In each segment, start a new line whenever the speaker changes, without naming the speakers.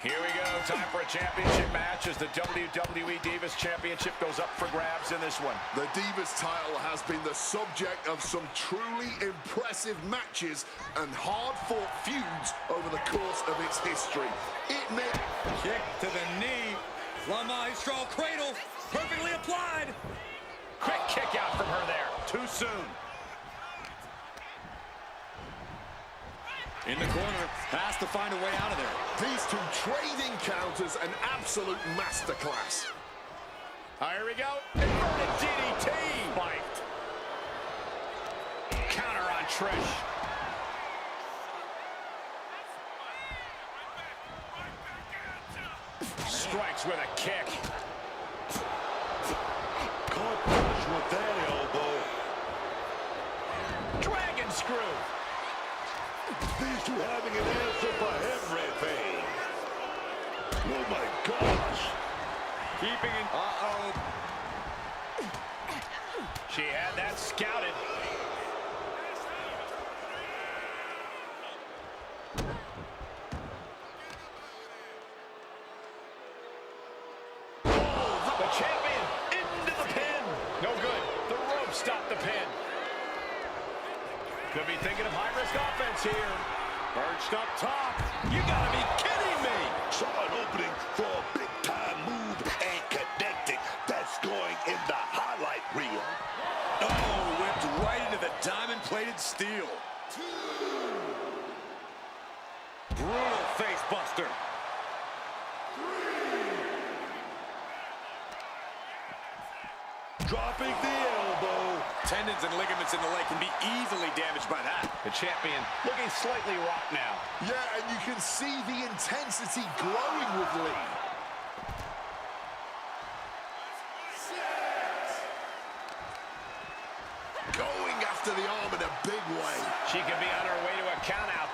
Here we go, time for a championship match as the WWE Divas Championship goes up for grabs in this one.
The Divas title has been the subject of some truly impressive matches and hard-fought feuds over the course of its history. It may...
Kick to the knee. La Maestro cradle, perfectly applied.
Quick kick out from her there, too soon.
In the corner, has to find a way out of there.
These two trading counters, an absolute masterclass.
Here we go. Inverted DDT. Spiked. Counter on Trish. Strikes with a kick.
Caught Trish with that elbow.
Dragon screw.
These two having an answer for everything. Oh my gosh.
Keeping it. Uh-oh.
She had that scouted. Oh, the champion into the pin. No good. The rope stopped the pin. Could be thinking of high-risk offense here.
Perched up top.
You gotta be kidding me.
Saw an opening for a big-time move and connected. That's going in the highlight reel.
Oh, whipped right into the diamond-plated steel. Brutal face buster.
Dropping the elbow.
Tendons and ligaments in the leg can be easily damaged by that.
The champion looking slightly rocked now.
Yeah, and you can see the intensity growing with Lee. Going after the arm in a big way.
She could be on her way to a countout.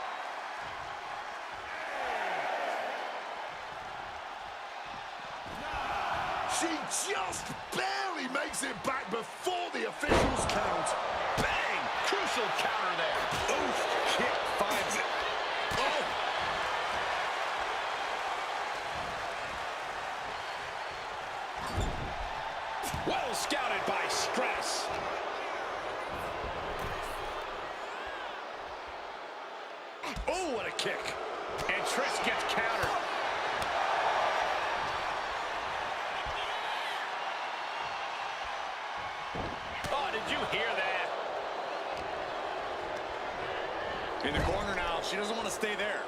She just barely makes it back before the officials count.
Bang! Crucial counter there.
Oof! Kick finds it. Oh!
Well scouted by Stratus. Oh, what a kick. And Trish gets countered. Oh, did you hear that?
In the corner now. She doesn't want to stay there.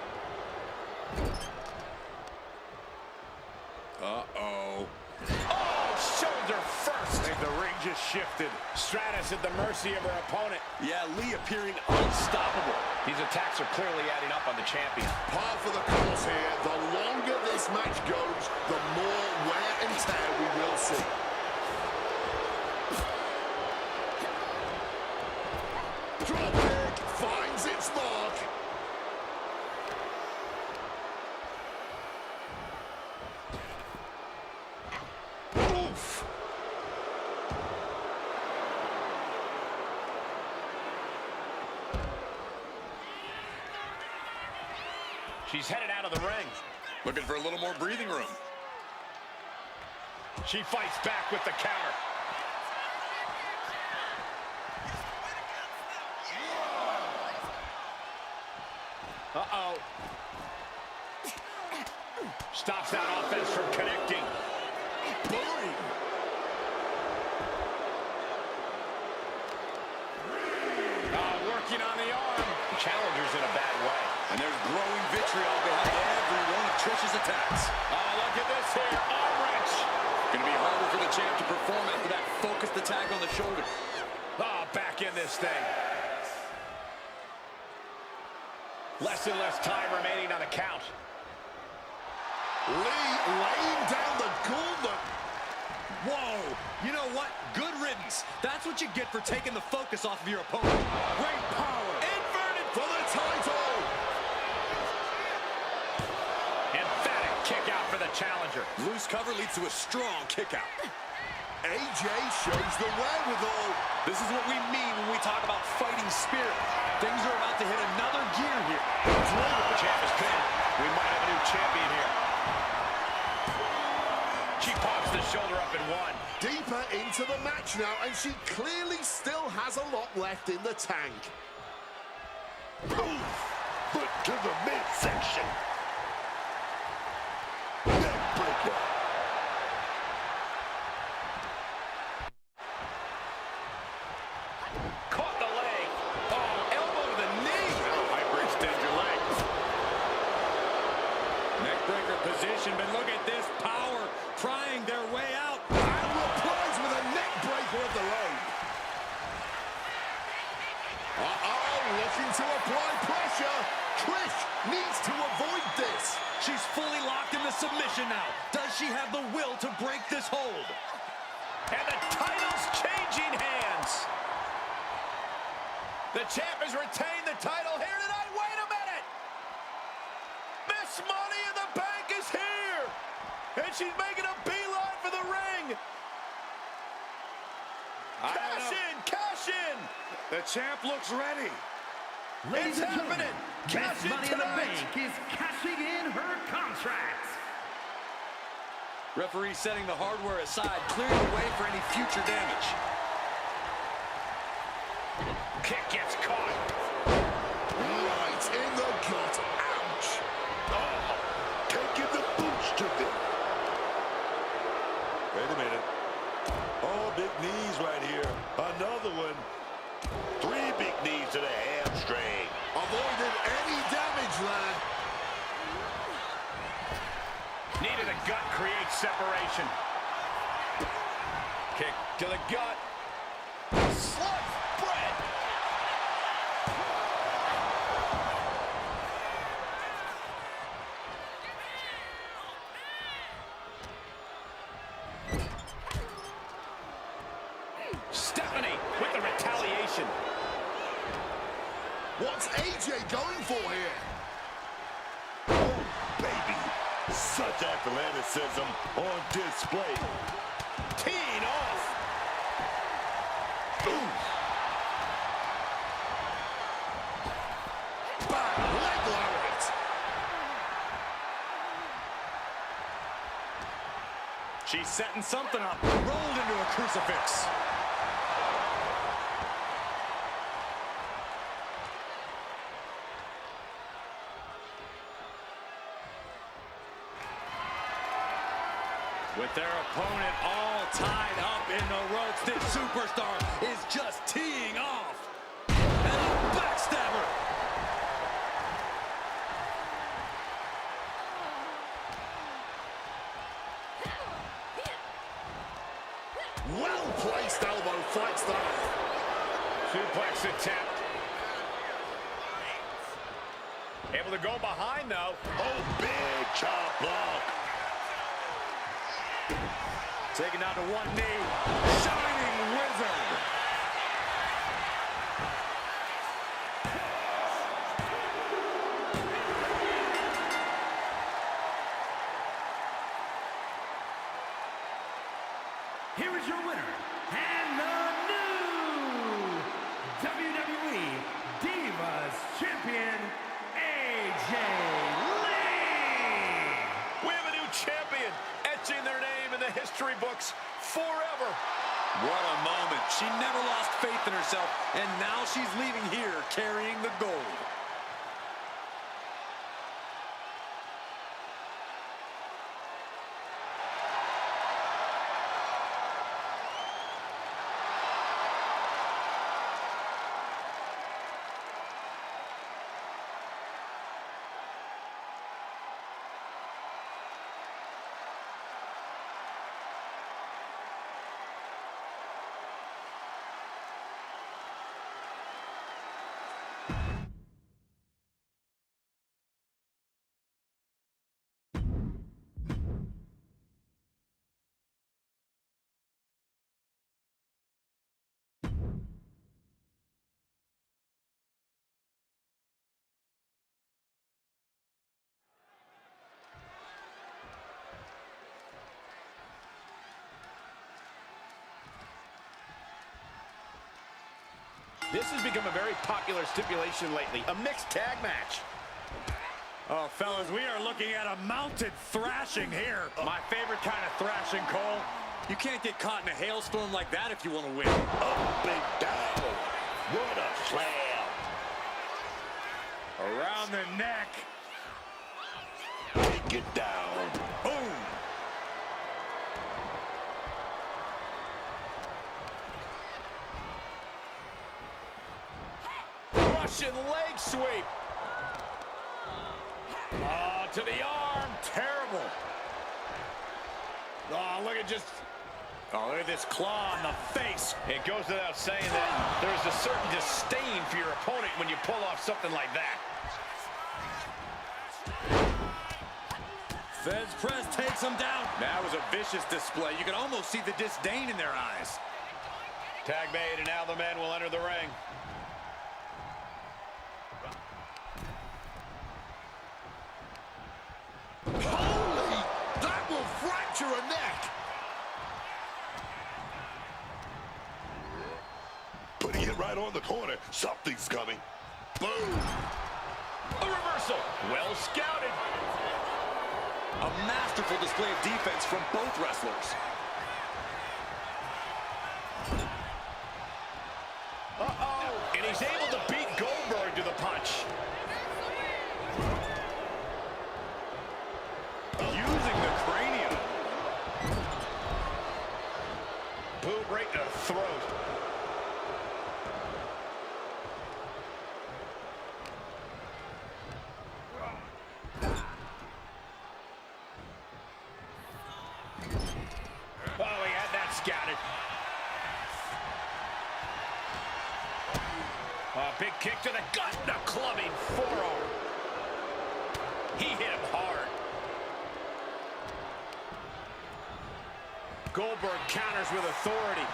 Uh-oh.
Oh, shoulder first. I think the ring just shifted. Stratus at the mercy of her opponent.
Yeah, Lee appearing unstoppable.
These attacks are clearly adding up on the champion.
Par for the course here. The longer this match goes, the more wear and tear we will see. Drop kick finds its mark. Oof.
She's headed out of the ring.
Looking for a little more breathing room.
She fights back with the counter. Uh-oh. Stops that offense from connecting.
Bully.
Working on the arm. The challenger's in a bad way.
And there's growing vitriol behind every one of Trish's attacks.
Oh, look at this here. Arm wrench.
Gonna be harder for the champ to perform after that focused attack on the shoulder.
Oh, back in this thing. Less and less time remaining on the count.
Lee laying down the gauntlet.
Whoa! You know what? Good riddance. That's what you get for taking the focus off of your opponent. Great power.
Inverted for the title.
Emphatic kick out for the challenger.
Loose cover leads to a strong kick out.
AJ shows the wherewithal.
This is what we mean when we talk about fighting spirit. Things are about to hit another gear here.
The champ is pinned. We might have a new champion here. She pops the shoulder up in one.
Deeper into the match now, and she clearly still has a lot left in the tank.
Boom! Foot to the midsection. Neckbreaker.
Caught the leg. Oh, elbow to the knee. Oh, hyperextend your leg.
Neckbreaker position, but look at this power prying their way out.
And replies with a neckbreaker of the road. Looking to apply pressure. Trish needs to avoid this.
She's fully locked in the submission now. Does she have the will to break this hold?
And the title's changing hands. The champ has retained the title here tonight. Wait a minute. Miss Money in the Bank is here. And she's making a beeline for the ring. Cash in, cash in.
The champ looks ready.
Ladies
It's
and gentlemen,
happening. Cash
Miss
in
Money in the
tonight.
Bank is cashing in her contract.
Referee setting the hardware aside, clearing the way for any future damage.
Kick gets caught.
Right in the gut. Ouch.
Oh, taking the boots to them. Wait a minute. Oh, big knees right here. Another one. 3 big knees to the hamstring.
Avoided any damage, lad.
Knee to the gut creates separation. Kick to the gut. Slug Bret. Stephanie with the retaliation.
What's AJ going for here?
Oh, baby. Such athleticism on display.
Teeing off.
Ooh.
Back leg lariat.
She's setting something up. Rolled into a crucifix. With their opponent all tied up in the ropes, this superstar is just teeing off. And a backstabber.
Well-placed elbow fights that.
Suplex attempt. Able to go behind, though.
Oh, big chop block.
Taken down to one knee. Shining Wizard.
Here is your winner, and the new WWE Divas Champion, AJ Lee.
We have a new champion, etching their name in the history books forever.
What a moment. She never lost faith in herself, and now she's leaving here carrying the gold. This has become a very popular stipulation lately, a mixed tag match. Oh, fellas, we are looking at a mounted thrashing here. My favorite kind of thrashing, Cole. You can't get caught in a hailstorm like that if you want to win.
Up and down. What a slam.
Around the neck.
Take it down.
Boom.
Russian leg sweep.
Oh, to the arm. Terrible. Oh, look at just... Oh, look at this claw in the face.
It goes without saying that there's a certain disdain for your opponent when you pull off something like that.
Feds press takes him down. That was a vicious display. You can almost see the disdain in their eyes.
Tag made, and now the men will enter the ring.
Holy! That will fracture a neck!
Putting it right on the corner. Something's coming. Boom!
A reversal. Well scouted.
A masterful display of defense from both wrestlers.
Uh-oh. And he's able to beat Goldberg to the punch.
Using the cranium.
Boot right to the throat. Oh, he had that scouted. A big kick to the gut and a clubbing forearm. He hit him hard. Goldberg counters with authority.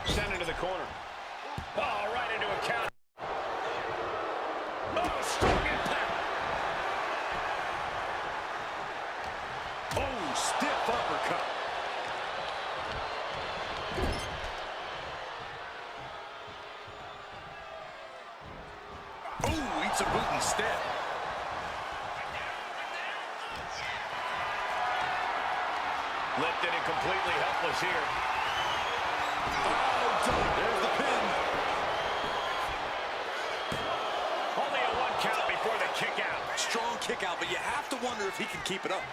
Sent into the corner. Oh, right into a counter. Oh, strong impact.
Oh, stiff uppercut. Oh, eats a boot instead.
Lifted and completely helpless here.
Oh, there's the pin.
Only a 1 count before the kick out.
Strong kick out, but you have to wonder if he can keep it up.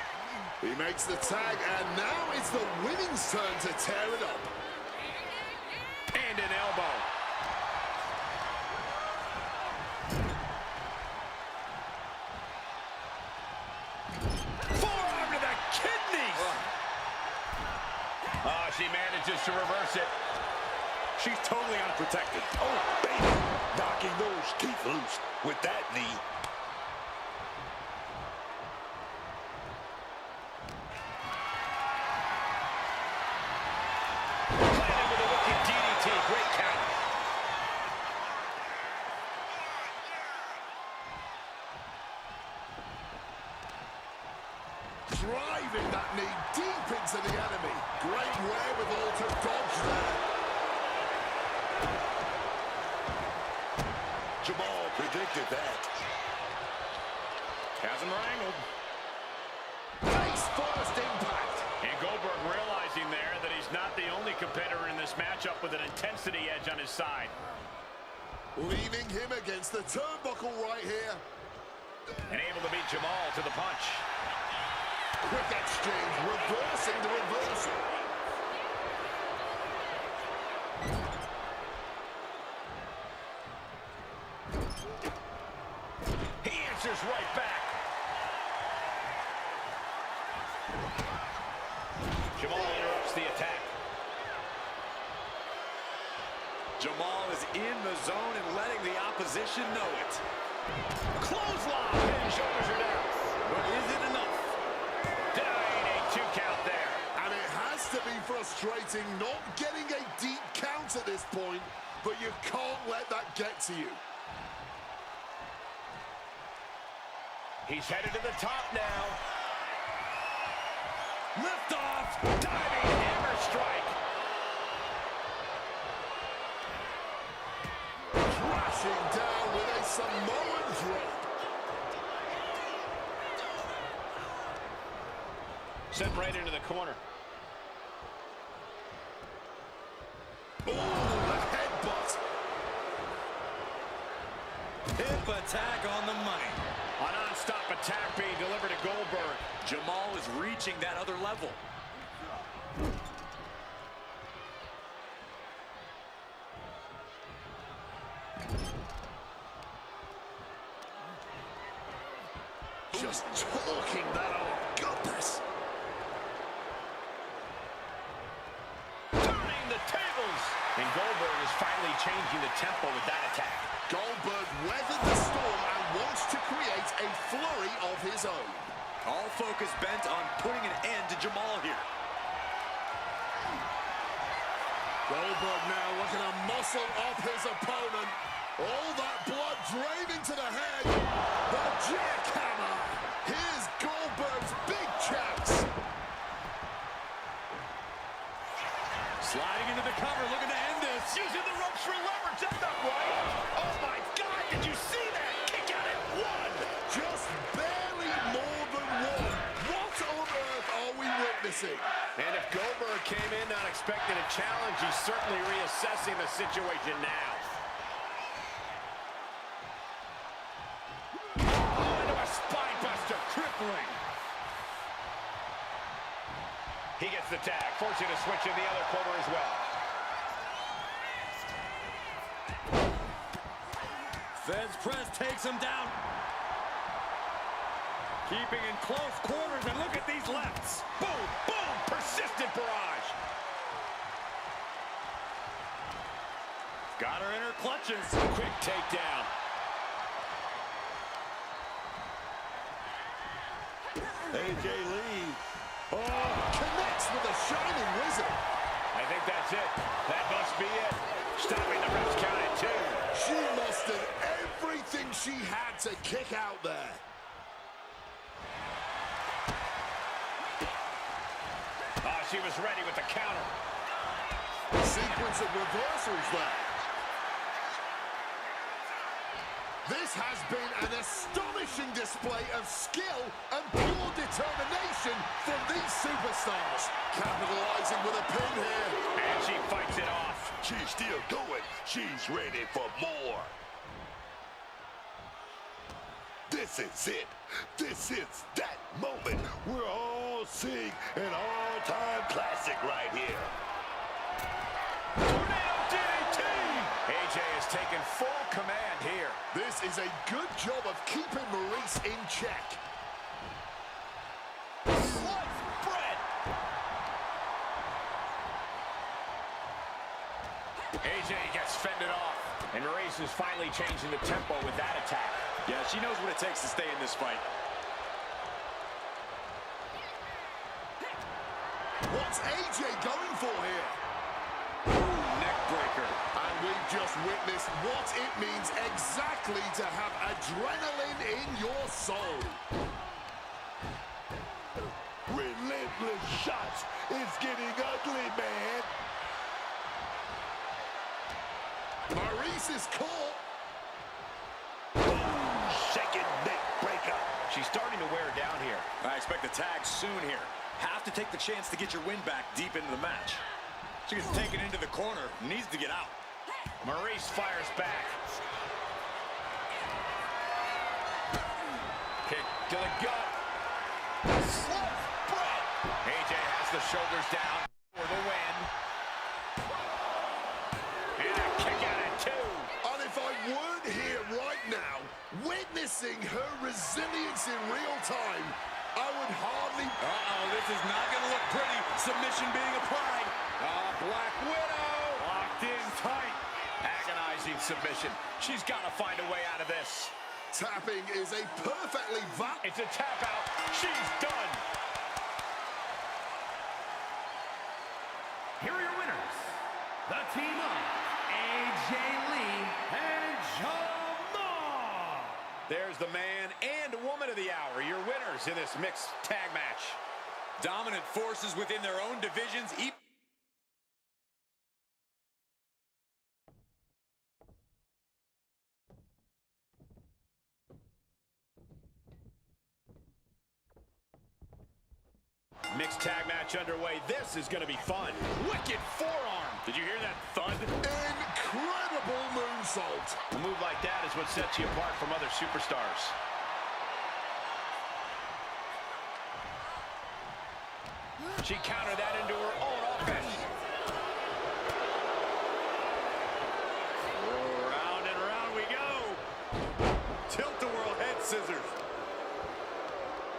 He makes the tag, and now it's the women's turn to tear it up.
And an elbow. Forearm to the kidneys. Oh, she manages to reverse it.
She's totally unprotected.
Oh, baby. Knocking those teeth loose with that knee.
Planted with a wicked DDT. Great count.
Driving that knee deep into the enemy. Great wherewithal to dodge there.
Jamal predicted that.
Has him wrangled.
Face first impact.
And Goldberg realizing there that he's not the only competitor in this matchup with an intensity edge on his side.
Leaving him against the turnbuckle right here.
And able to beat Jamal to the punch.
Quick exchange, reversing the reversal.
He answers right back. Jamal interrupts the attack.
Jamal is in the zone and letting the opposition know it.
Clothesline. And shoulders are down.
But is it enough?
Denying a 2 count there.
And it has to be frustrating not getting a deep count at this point, but you can't let that get to you.
He's headed to the top now.
Lift off.
Diving hammer strike.
Crashing down with a Samoan drop.
Sent right into the corner.
Oh, the headbutt.
Hip attack on the money.
A non-stop attack being delivered to Goldberg.
Jamal is reaching that other level.
Just talking that, oh goodness.
Turning the tables. And Goldberg is finally changing the tempo with that attack.
Goldberg weathered the storm and wants to create a flurry of his own.
All focus bent on putting an end to Jamal here.
Goldberg now looking to muscle up his opponent. All that blood draining to the head. The jackhammer. Here's Goldberg's big chance.
Sliding into the cover, looking to end this.
Using the ropes for leverage. That's not right. Oh, my God. Did you see that? Kick out at one.
Just barely more than one. What on earth are we witnessing?
And if Goldberg came in not expecting a challenge, he's certainly reassessing the situation now. Oh, into a spine buster. Crippling. He gets the tag, forcing to switch in the other corner as well.
Feds press takes him down. Keeping in close quarters, and look at these lefts.
Boom, boom, persistent barrage.
Got her in her clutches.
Quick takedown.
AJ Lee.
Oh, connects with a shining wizard.
I think that's it. That must be it. Stopping the ref's count at 2.
She mustered everything she had to kick out there.
Oh, she was ready with the counter.
Sequence of reversals there. This has been an astonishing display of skill and pure determination from these superstars. Capitalizing with a pin here.
And she fights it off.
She's still going. She's ready for more. This is it. This is that moment. We're all seeing an all-time classic right here.
Tornado DDT! AJ has taken full command here.
This is a good job of keeping Maurice in check.
Slice Bret! AJ gets fended off. And Maurice is finally changing the tempo with that attack.
Yeah, she knows what it takes to stay in this fight.
What's AJ going for here?
Neck breaker.
And we've just witnessed what it means exactly to have adrenaline in your soul.
Relentless shots. It's getting ugly, man.
Maurice is caught.
Shaking neck breaker.
She's starting to wear down here.
I expect a tag soon here. Have to take the chance to get your win back deep into the match. She gets taken into the corner, needs to get out.
Maurice fires back. Kick to the gut. Slice Bret! AJ has the shoulders down for the win. And a kick out at 2.
And if I weren't here right now, witnessing her resilience in real time, I would hardly...
Uh-oh, this is not going to look pretty. Submission being applied.
Black Widow locked in tight. Agonizing submission. She's got to find a way out of this.
Tapping is a perfectly valid...
It's a tap out. She's done.
Here are your winners. The team of AJ Lee and Jamal.
There's the man and woman of the hour, your winners in this mixed tag match.
Dominant forces within their own divisions.
Mixed tag match underway. This is going to be fun. Wicked forearm. Did you hear that thud?
Incredible moonsault.
A move like that is what sets you apart from other superstars. She countered that into her own offense. Round and round we go. Tilt-a-whirl head scissors.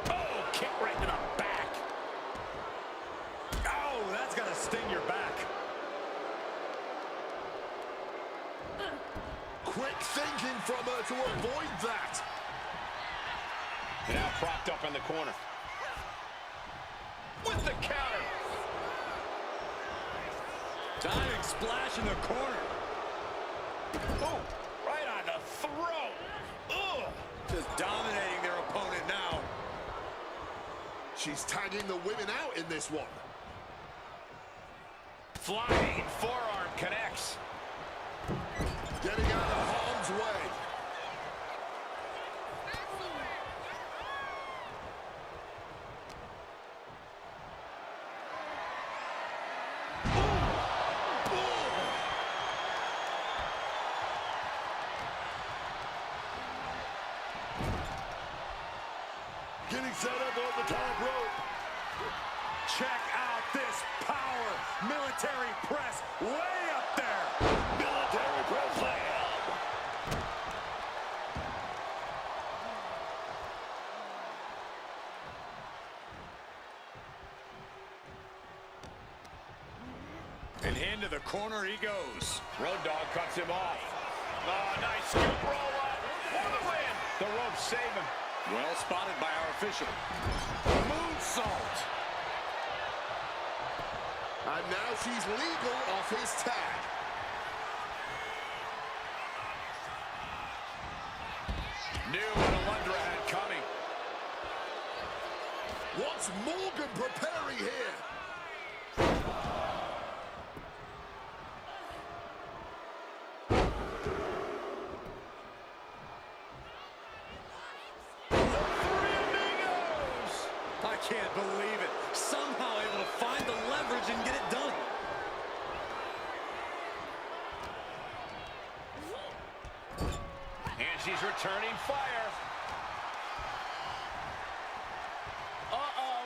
Oh, kick right to the back. Oh, that's gonna sting your back.
Quick thinking from her to avoid that.
Now propped up in the corner. With the counter. Diving splash in the corner. Oh, right on the throat. Ugh. Just dominating their opponent now.
She's tagging the women out in this one.
Flying forearm connects.
Getting out of harm's way.
Getting set up on the top rope.
Check out this power. Military press way up there.
Military press slam.
And into the corner he goes. Road Dogg cuts him off. Oh, nice scoop roll up for the win. The ropes save him. Well spotted by our official. Moonsault.
And now she's legal off his tag.
Knew what Alundra had coming.
What's Morgan preparing here?
I can't believe it. Somehow able to find the leverage and get it done. And she's returning fire. Uh-oh.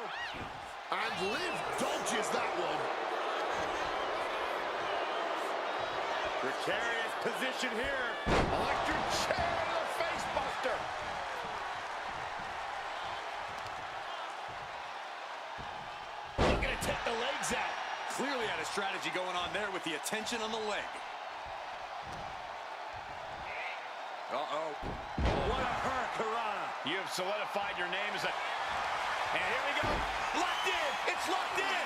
And Liv dodges that one.
Precarious position here. Electric chair to the face buster. Take the legs out. Clearly had a strategy going on there with the attention on the leg. Uh-oh. What a hurricanrana. You have solidified your name as a... And here we go. Locked in. It's locked in.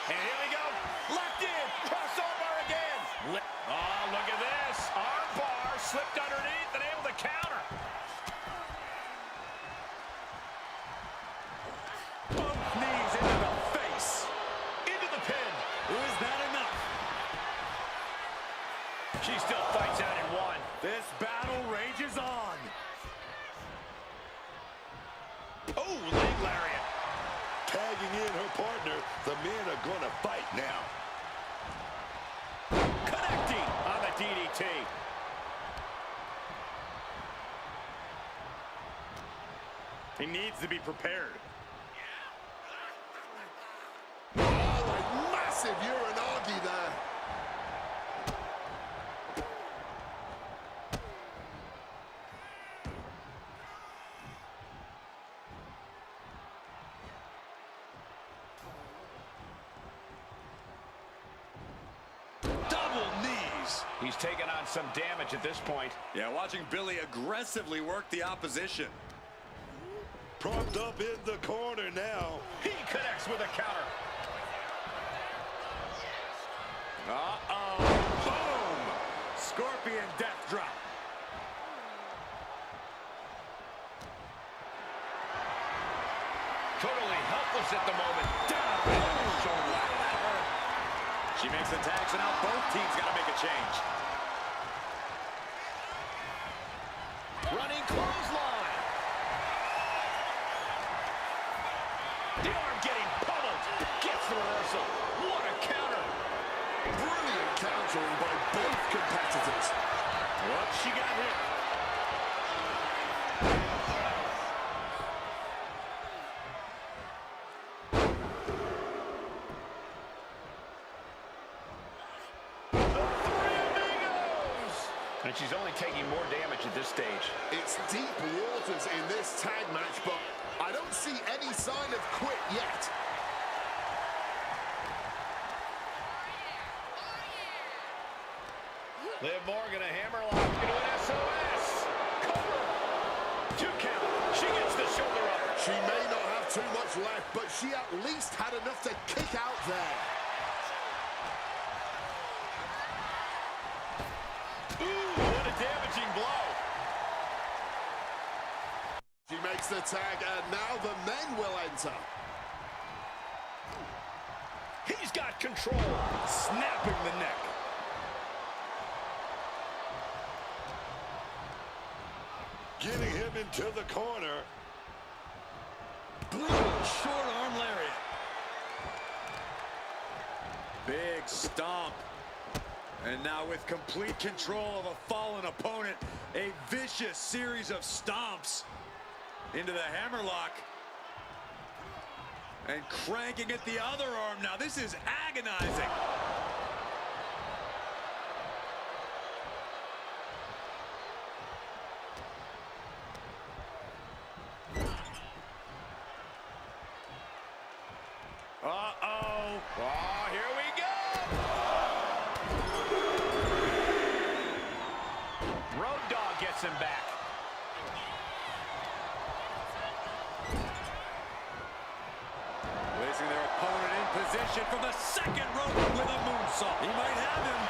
And here we go. Locked in. Crossover again. Oh, look at this. Arm bar slipped underneath and able to counter. Both knees into the face. Into the pin. Is that enough? She still fights out in one. This battle rages on. Oh, leg lariat.
Tagging in her partner. The men are going to fight now.
Connecting on the DDT. He needs to be prepared.
Massive Uranagi there.
Double knees. He's taking on some damage at this point. Yeah, watching Billy aggressively work the opposition.
Propped up in the corner now.
He connects with a counter. Uh-oh. Boom! Scorpion death drop. Totally helpless at the moment. Down. Oh, so loud that hurt. She makes the tag, so now both teams got to make a change. Running clothesline. The arm getting
countering by both competitors.
What's she got here? And she's only taking more damage at this stage.
It's deep waters in this tag match, but I don't see any sign of quit yet.
Liv Morgan, a hammerlock into an SOS. Cover. 2 count. She gets the shoulder up.
She may not have too much left, but she at least had enough to kick out there.
What a damaging blow.
She makes the tag, and now the men will enter.
He's got control. Snapping the neck.
Getting him into the corner.
Brutal short arm lariat. Big stomp. And now with complete control of a fallen opponent, a vicious series of stomps into the hammerlock. And cranking at the other arm now. This is agonizing. Uh-oh.
Oh, here we go. Road Dogg gets him back.
Placing their opponent in position from the second rope with a moonsault. He might have him.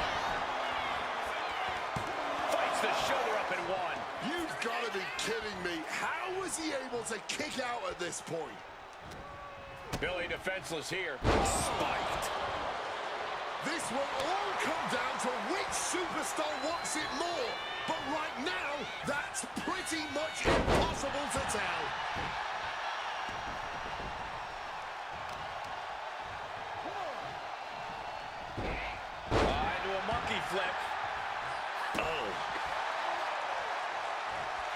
Fights the shoulder up and 1.
You've got to be kidding me. How was he able to kick out at this point?
Billy defenseless here.
Spiked.
This will all come down to which superstar wants it more. But right now, that's pretty much impossible to tell.
Into a monkey flip. Oh.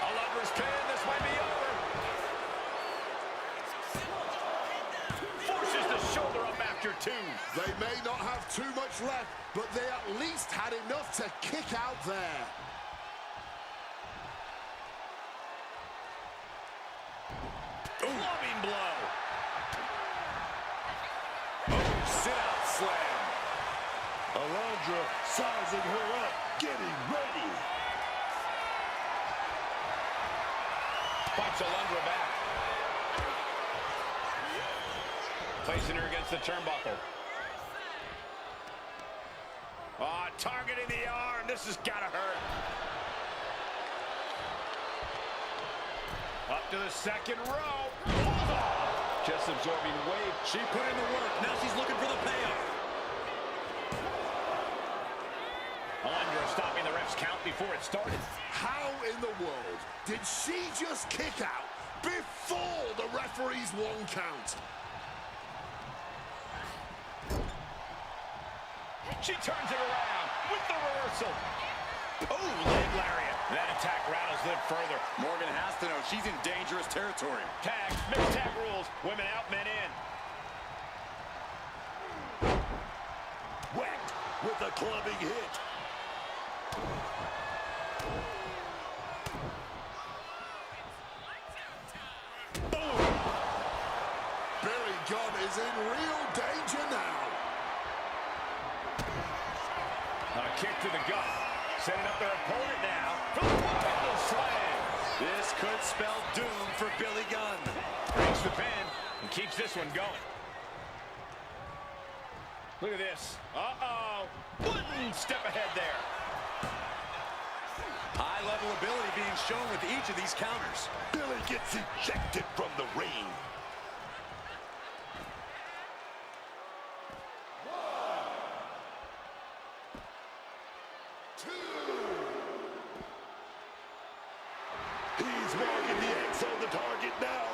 A lover's pin. This might be over. Forces the shoulder up after 2.
They may not have too much left, but they at least had enough to kick out there.
Clubbing blow.
Sit-out slam.
Alundra sizing her up, getting ready.
Fights Alundra back. Placing her against the turnbuckle. Targeting the arm. This has got to hurt. Up to the second row. Just absorbing weight.
She put in the work. Now she's looking for the payoff.
Alundra stopping the ref's count before it started.
How in the world did she just kick out before the referee's 1 count?
She turns it around with the reversal. Oh, leg lariat. That attack rattles Liv further.
Morgan has to know she's in dangerous territory.
Tag, mixed tag rules. Women out, men in.
Whacked with a clubbing hit.
Boom.
Billy Gunn is in real danger now.
A kick to the gut. Setting up their opponent now. Double slam.
This could spell doom for Billy Gunn.
Breaks the pin and keeps this one going. Look at this. Uh-oh. One step ahead there.
High-level ability being shown with each of these counters.
Billy gets ejected from the ring. He's marking the X on the target now.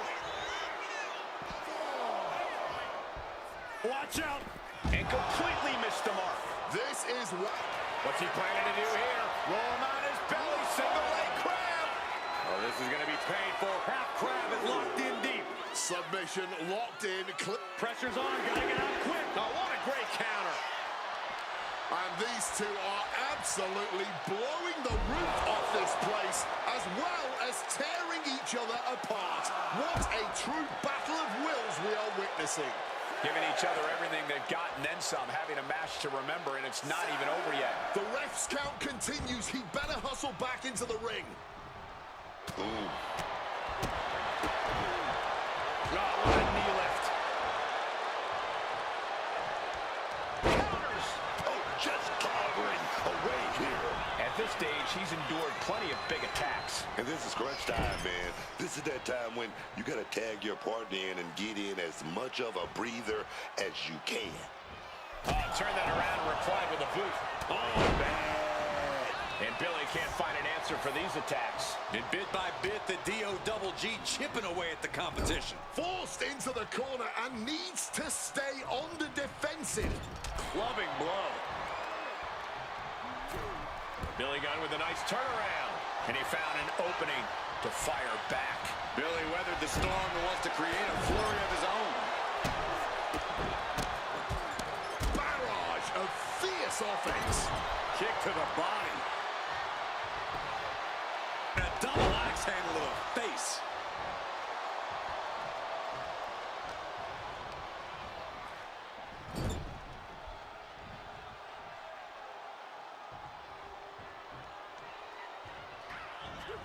Watch out. And completely missed the mark.
This is what...
What's he planning to do here? Roll him on his belly, single leg crab. Oh, this is going to be painful. Half crab is locked in deep.
Submission locked in.
Pressure's on, gotta get out quick. Oh, what a great counter.
And these two are absolutely blowing the roof off this place, as well as tearing each other apart. What a true battle of wills we are witnessing.
Giving each other everything they've got and then some, having a match to remember, and it's not even over yet.
The ref's count continues. He better hustle back into the ring.
Ooh. Oh, what a knee lift. Counters.
Oh, just clobbering away here.
At this stage, he's endured plenty of big attacks.
And this is crunch time, man. This is that time when you got to tag your partner in and get in as much of a breather as you can.
Turn that around and replied with a boot. Oh, bad. And Billy can't find an answer for these attacks.
And bit by bit, the D-O-double-G chipping away at the competition.
Forced into the corner and needs to stay on the defensive.
Clubbing blow. Billy Gunn with a nice turnaround. And he found an opening to fire back.
Billy weathered the storm and wants to create a flurry of his own.
Barrage of fierce offense.
Kick to the body. And a double axe handle to the face.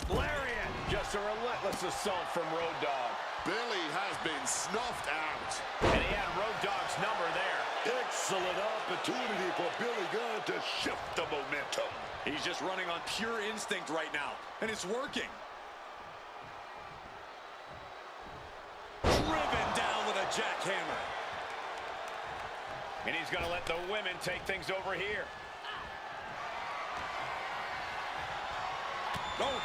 Lariat. Just a relentless assault from Road Dogg.
Billy has been snuffed out.
And he had Road Dogg's number there.
Excellent opportunity for Billy Gunn to shift the momentum.
He's just running on pure instinct right now, and it's working. Driven down with a jackhammer.
And he's going to let the women take things over here.
Oh.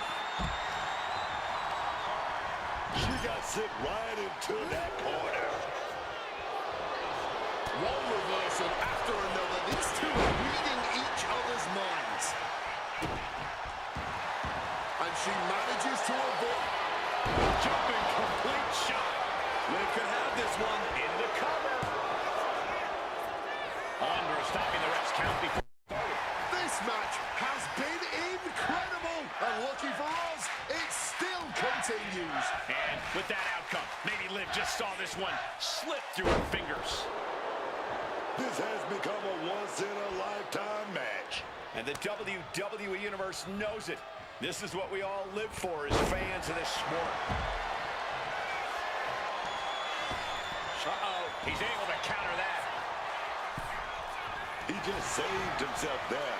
She got sent right into that corner.
One reversal after another. These two are reading each other's minds. And she manages to avoid.
Jumping complete shot.
Liv could have this one.
Into the cover. Under stopping the ref's count before.
This match has been incredible. And lucky for us, it still continues.
And with that outcome, maybe Liv just saw this one slip through her fingers.
This has become a once-in-a-lifetime match.
And the WWE Universe knows it. This is what we all live for as fans of this sport. Uh-oh, he's able to counter that.
He just saved himself there.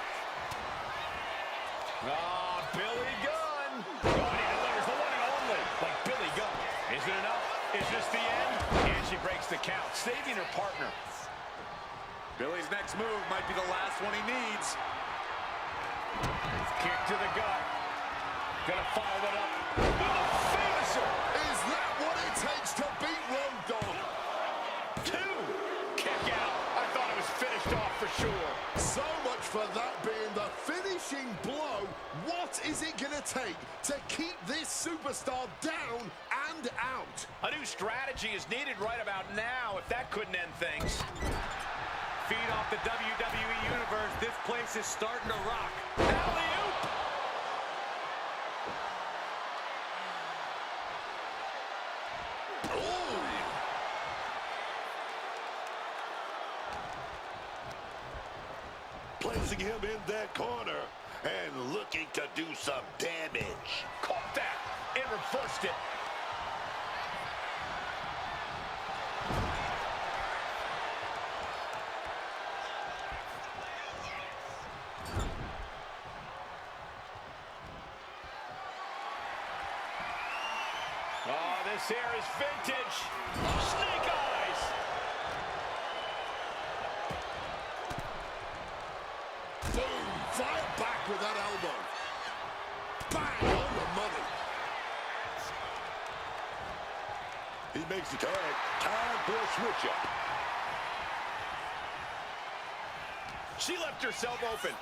Ah, Billy Gunn. Oh, and he delivers the one and only. But Billy Gunn, is it enough? Is this the end? And she breaks the count, saving her partner.
Billy's next move might be the last one he needs.
Kick to the gut. Gonna follow it up with a finisher.
Is that what it takes to beat Road Dogg?
2. Kick out. I thought it was finished off for sure.
So much for that being the finishing blow. What is it gonna take to keep this superstar down and out?
A new strategy is needed right about now if that couldn't end things.
Feed off the WWE Universe. This place is starting to rock.
Alley-oop.
Placing him in that corner and looking to do some damage.
Caught that and reversed it. Oh, this here is vintage. Snake eyes.
Boom! Fire back with that elbow. Bang on the money.
He makes the tag. Time for a switch up.
She left herself open.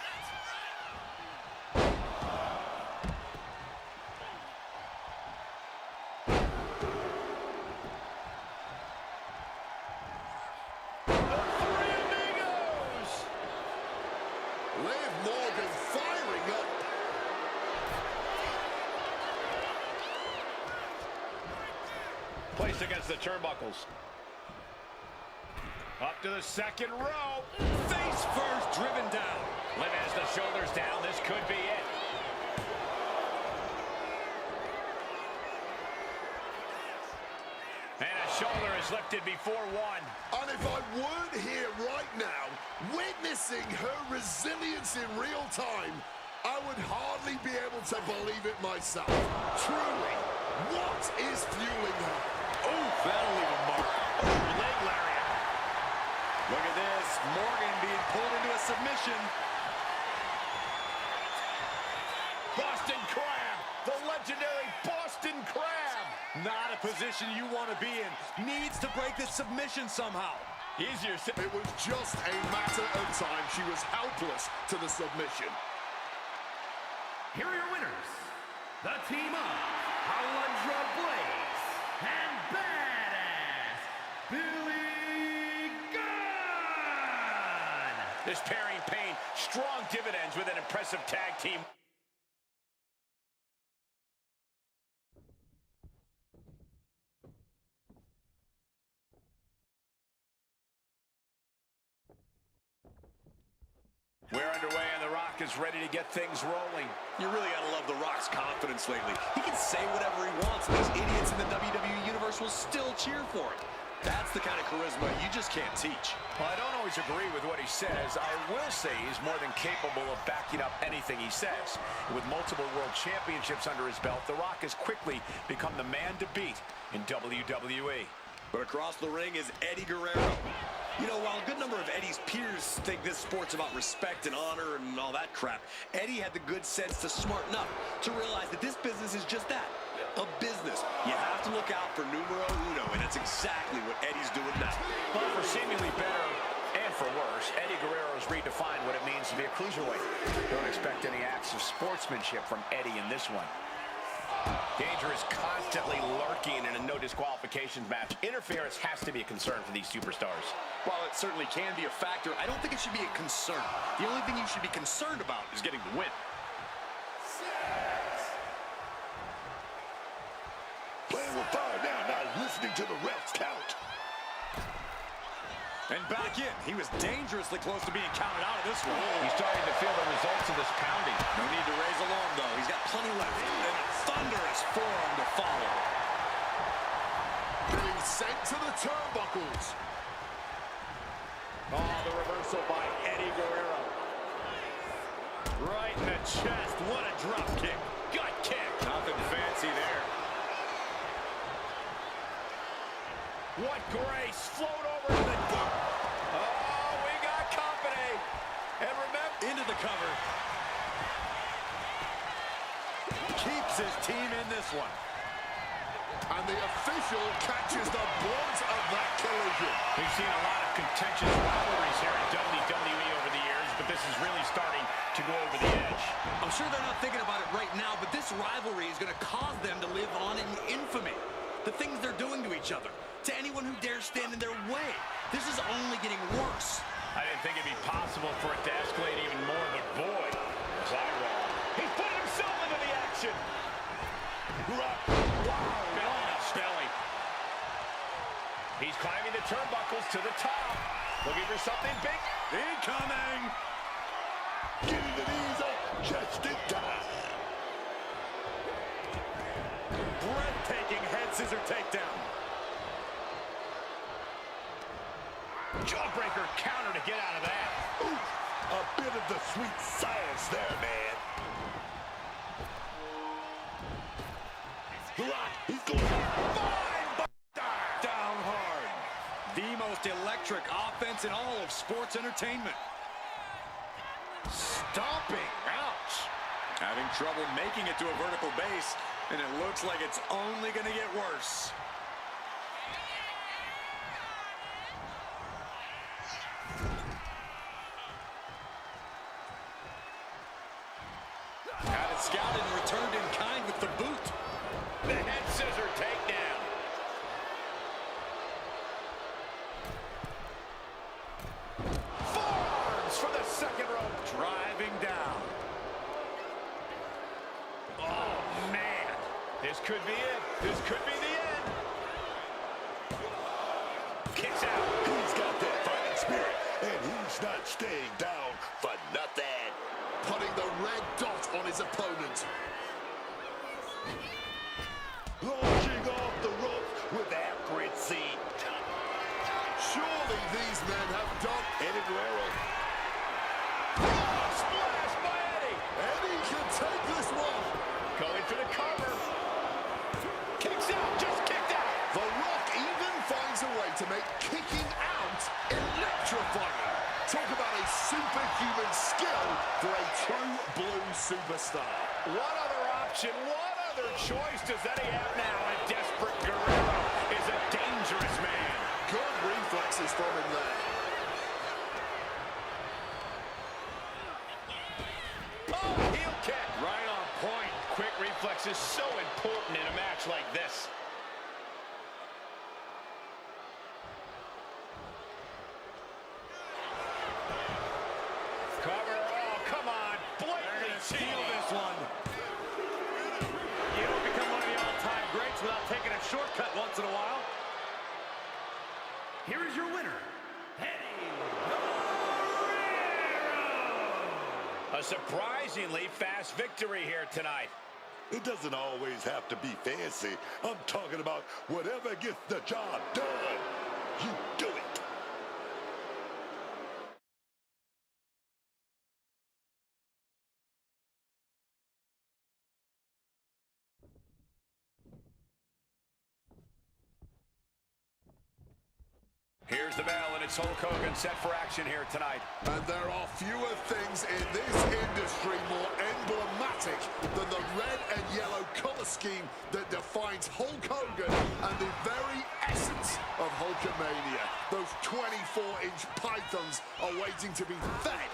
Placed against the turnbuckles. Up to the second row.
Face first, driven down.
Liv has the shoulders down. This could be it. And a shoulder is lifted before one.
And if I weren't here right now, witnessing her resilience in real time, I would hardly be able to believe it myself. Truly, what is fueling her?
Oh, that'll leave a mark.
Oh, leg lariat.
Look at this. Morgan being pulled into a submission.
Boston Crab. The legendary Boston Crab.
Not a position you want to be in. Needs to break this submission somehow.
Easier.
It was just a matter of time. She was helpless to the submission.
Here are your winners, the team of Alundra Blaze and Badass Billy Gunn.
This pairing paid strong dividends with an impressive tag team. We're underway and The Rock is ready to get things rolling.
You really gotta love The Rock's confidence lately. He can say whatever he wants, and these idiots in the WWE Universe will still cheer for him. That's the kind of charisma you just can't teach.
Well, I don't always agree with what he says. I will say he's more than capable of backing up anything he says. With multiple world championships under his belt, The Rock has quickly become the man to beat in WWE.
But across the ring is Eddie Guerrero. You know, while a good number of Eddie's peers think this sport's about respect and honor and all that crap, Eddie had the good sense to smarten up, to realize that this business is just that, a business. You have to look out for numero uno, and that's exactly what Eddie's doing now.
Well, for seemingly better and for worse, Eddie Guerrero's redefined what it means to be a cruiserweight. Don't expect any acts of sportsmanship from Eddie in this one. Danger is constantly lurking in a no disqualifications match. Interference has to be a concern for these superstars.
While it certainly can be a factor, I don't think it should be a concern. The only thing you should be concerned about is getting the win.
Playing with fire now, not listening to the refs count.
And back in. He was dangerously close to being counted out of this one.
He's starting to feel the results of this pounding.
No need to raise alarm, though. He's got plenty left. And a thunderous forearm to follow.
Being sent to the turnbuckles.
Oh, the reversal by Eddie Guerrero.
Right in the chest. What a drop kick. Gut kick.
Nothing fancy there.
What grace. Float over to the top. Oh, we got company. And remember,
Into the cover. Keeps his team in this one.
And the official catches the brunt of that collision.
we've seen a lot of contentious rivalries here in WWE over the years, but this is really starting to go over the edge.
I'm sure they're not thinking about it right now, but this rivalry is going to cause them to live on in infamy. The things they're doing to each other, to anyone who dares stand in their way. This is only getting worse.
I didn't think it'd be possible for it to escalate even more, but boy, was I wrong. He's putting himself into the action. Wow, belly to belly. He's climbing the turnbuckles to the top. Looking for something big.
Incoming!
Getting the knees up just in time.
Breathtaking head scissor takedown.
Jawbreaker counter to get out of that.
Ooh, a bit of the sweet science there, man. The Rock, he's going
Fine, down hard. The most electric offense in all of sports entertainment. Stomping. Ouch. Having trouble making it to a vertical base, and it looks like it's only going to get worse. scouted and returned in kind with the boot.
The head scissor takedown. Forearms for the second rope. Driving down. Oh, man. This could be it. This could be the end. Kicks out.
He's got that fighting spirit, and he's not staying down for nothing.
Putting the red dot on his opponent.
Launching off the ropes with accuracy.
Surely these men have done.
Eddie Guerrero.
Oh, splash by Eddie.
Eddie can take this one.
Going for the cover. Kicks out. Just kicked out.
The Rock even finds a way to make kicking out electrifying. Talk about a superhuman skill for a true blue superstar.
What other option, what other choice does Eddie have now? A desperate Guerrero is a dangerous man.
Good reflexes from him there.
Oh, heel kick. Right on point. Quick reflexes so important in a match like this. Cover. Oh, come on. Blatantly steal this one.
You don't become one of the all-time greats without taking a shortcut once in a while. Here is your winner, Eddie Guerrero.
A surprisingly fast victory here tonight.
It doesn't always have to be fancy. I'm talking about whatever gets the job done. You do it.
Here's the bell, and it's Hulk Hogan set for action here tonight.
And there are fewer things in this industry more emblematic than the red and yellow color scheme that defines Hulk Hogan and the very essence of Hulkamania. Those 24-inch pythons are waiting to be fed.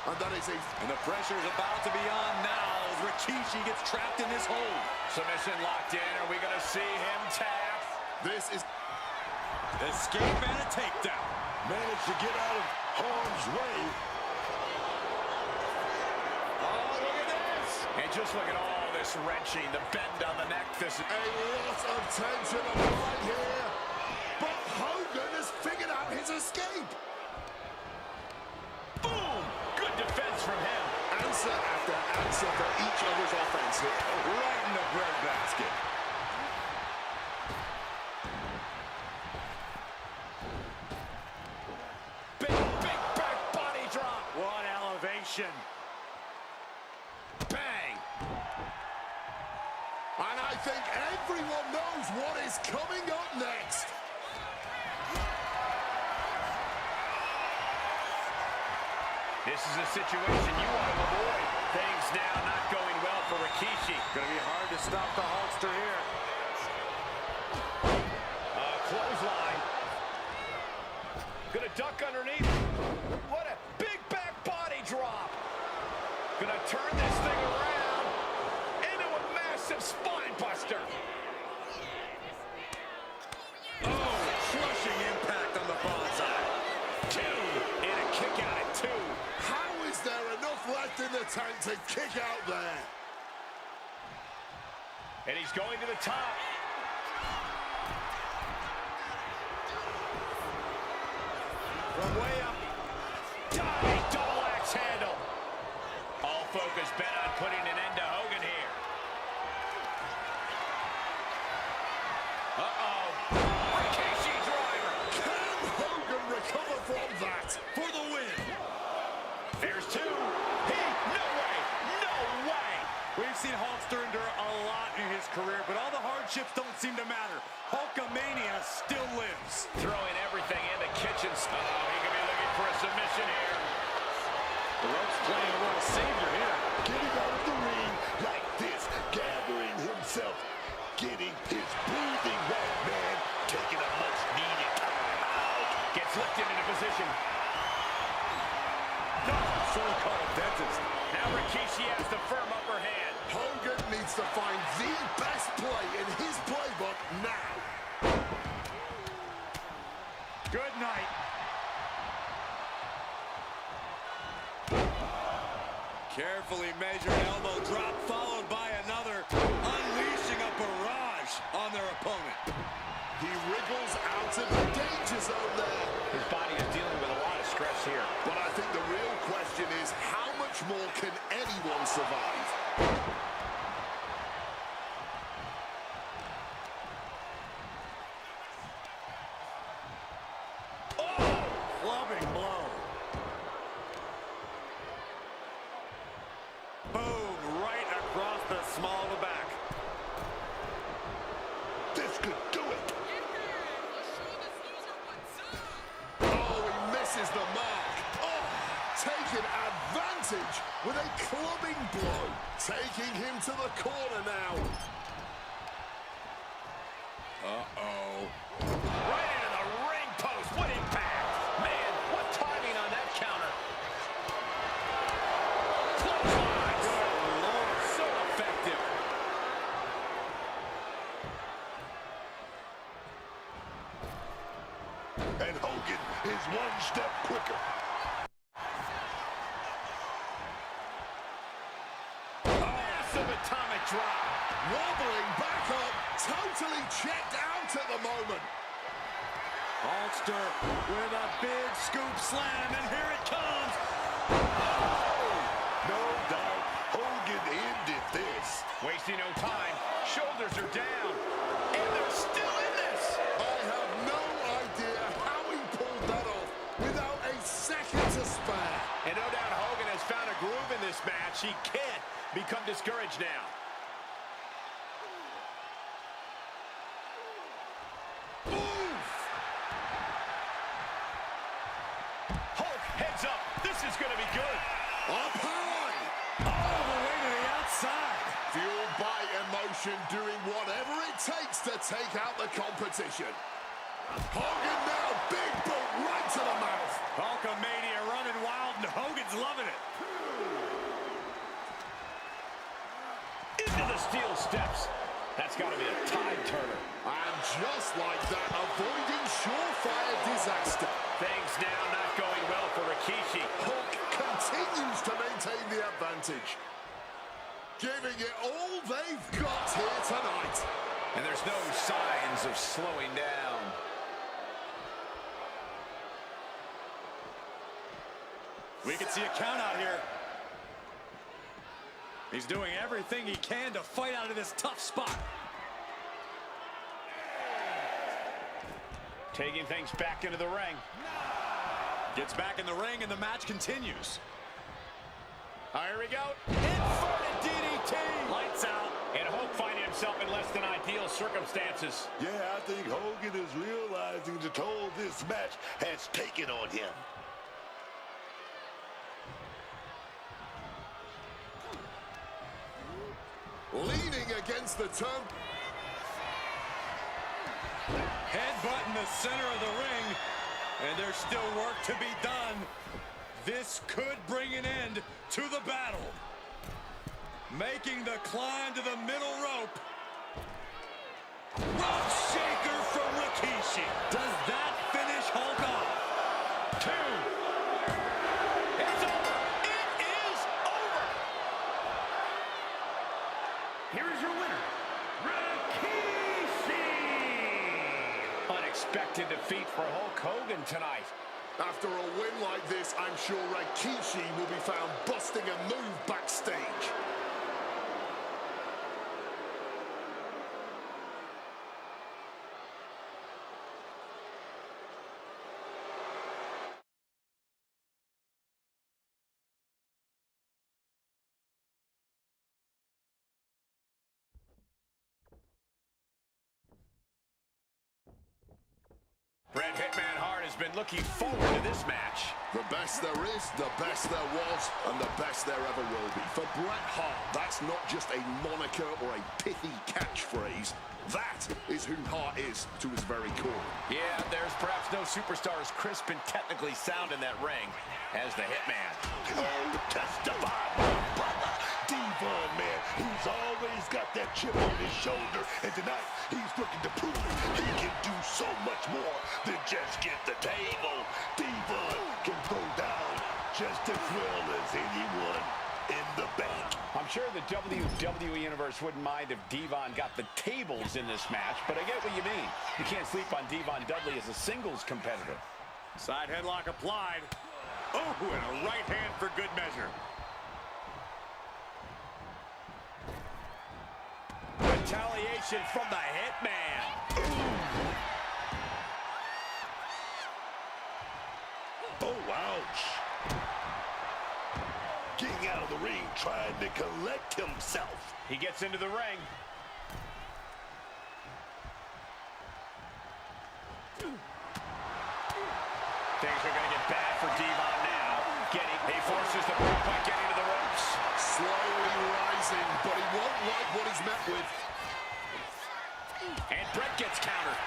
And that is
And the pressure is about to be on now as Rikishi gets trapped in this hold.
Submission locked in. Are we going to see him tap?
This is...
Escape and a takedown.
Managed to get out of harm's way.
Oh, look at this. And just look at all this wrenching, the bend on the neck. This is
a lot of tension applied here. But Hogan has figured out his escape.
boom. Good defense from him.
Answer after answer for each other's offense here.
Right in the breadbasket.
Big back body drop.
What elevation.
Bang.
And I think everyone knows what is coming up next.
This is a situation you want to avoid. Things now not going well for Rikishi.
Gonna be hard to stop the Hulkster here.
Clothesline. Gonna duck underneath. What a big back body drop. Gonna turn this thing around into a massive spine buster.
Oh, crushing impact on the bonsai.
Two. And a kick out at two.
How is there enough left in the tank to kick out there?
And he's going to the top. From way up. Diving double axe handle. All focus bent on putting an end to Hogan here. Uh-oh. Rikishi driver.
Can Hogan recover from that?
For the win.
There's two. No way. No way.
We've seen Hulkster endure a lot in his career, but all the hardships don't seem to matter. Hulkamania still lives.
Throwing everything in the kitchen. Oh, he could be looking for a submission here.
The rope's playing a role savior here.
Getting out of the ring like this, gathering himself, getting his breathing right, man, taking a much needed time out.
Gets lifted into position. No,
so-called dentist.
Now Rikishi has the firm upper hand.
Hogan needs to find the best play in his playbook now.
Good night.
Carefully measured elbow drop followed by another, unleashing a barrage on their opponent.
He wriggles out of the danger zone there.
His body is dealing with a lot of stress here.
But I think the real question is, how much more can anyone survive?
Oh, clubbing blow. Boom, right across the small of the back.
This could do it.
Oh, he misses the mark. Oh, taking advantage with a clubbing blow. Taking him to the corner now.
Uh-oh.
Right into the ring post. What impact. Man, what timing on that counter. Clothesline. Good Lord, so effective.
And Hogan is one step quicker.
Massive atomic drop.
Wobbling back up, totally checked out at the moment.
Hulkster with a big scoop slam, and here it comes.
No doubt, Hogan ended this.
Wasting no time. Shoulders are down. And they're still in this.
I have no idea how he pulled that off without a second to spare.
And no doubt Hogan has found a groove in this match. He can't become discouraged now. Hulk, heads up. This is going to be good.
Up high.
All the way to the outside.
Fueled by emotion, doing whatever it takes to take out the competition. Hogan now, big boot right to the mouth.
Hulkamania running wild, and Hogan's loving it.
Into the steel steps. That's got to be a tide turner.
And just like that, avoiding surefire disaster.
Things now not going well for Rikishi.
Hulk continues to maintain the advantage. Giving it all they've got here tonight.
And there's no signs of slowing down.
We can see a count out here. He's doing everything he can to fight out of this tough spot.
Taking things back into the ring.
Gets back in the ring and the match continues.
Here we go.
Inverted DDT.
Lights out. And Hulk finding himself in less than ideal circumstances.
Yeah, I think Hogan is realizing the toll this match has taken on him.
Leaning against the turn.
Headbutt in the center of the ring. And there's still work to be done. This could bring an end to the battle. Making the climb to the middle rope. Rope shaker from Rikishi. Does that finish Hulk off?
2. It's over. It is over. Here is your winner, Rikishi. Unexpected defeat for Hulk Hogan tonight.
After a win like this, I'm sure Rikishi will be found busting a move backstage.
Bret Hitman Hart has been looking forward to this match.
The best there is, the best there was, and the best there ever will be. For Bret Hart, that's not just a moniker or a pithy catchphrase. That is who Hart is to his very core.
Yeah, there's perhaps no superstar as crisp and technically sound in that ring as the Hitman.
Oh, testify, brother. Devon, man, he's always got that chip on his shoulder. And tonight, he's looking to prove he can do so much more than just get the table. Devon can throw down just as well as anyone in the bank.
I'm sure the WWE Universe wouldn't mind if Devon got the tables in this match, but I get what you mean. You can't sleep on Devon Dudley as a singles competitor.
Side headlock applied. Oh, and a right hand for good measure. Retaliation from the Hitman.
Oh, ouch. Getting out of the ring, trying to collect himself.
He gets into the ring. Things are going to get bad for Devon now. He forces the Bret by getting to the ropes.
Slowly rising, but he won't like what he's met with.
And Bret gets countered.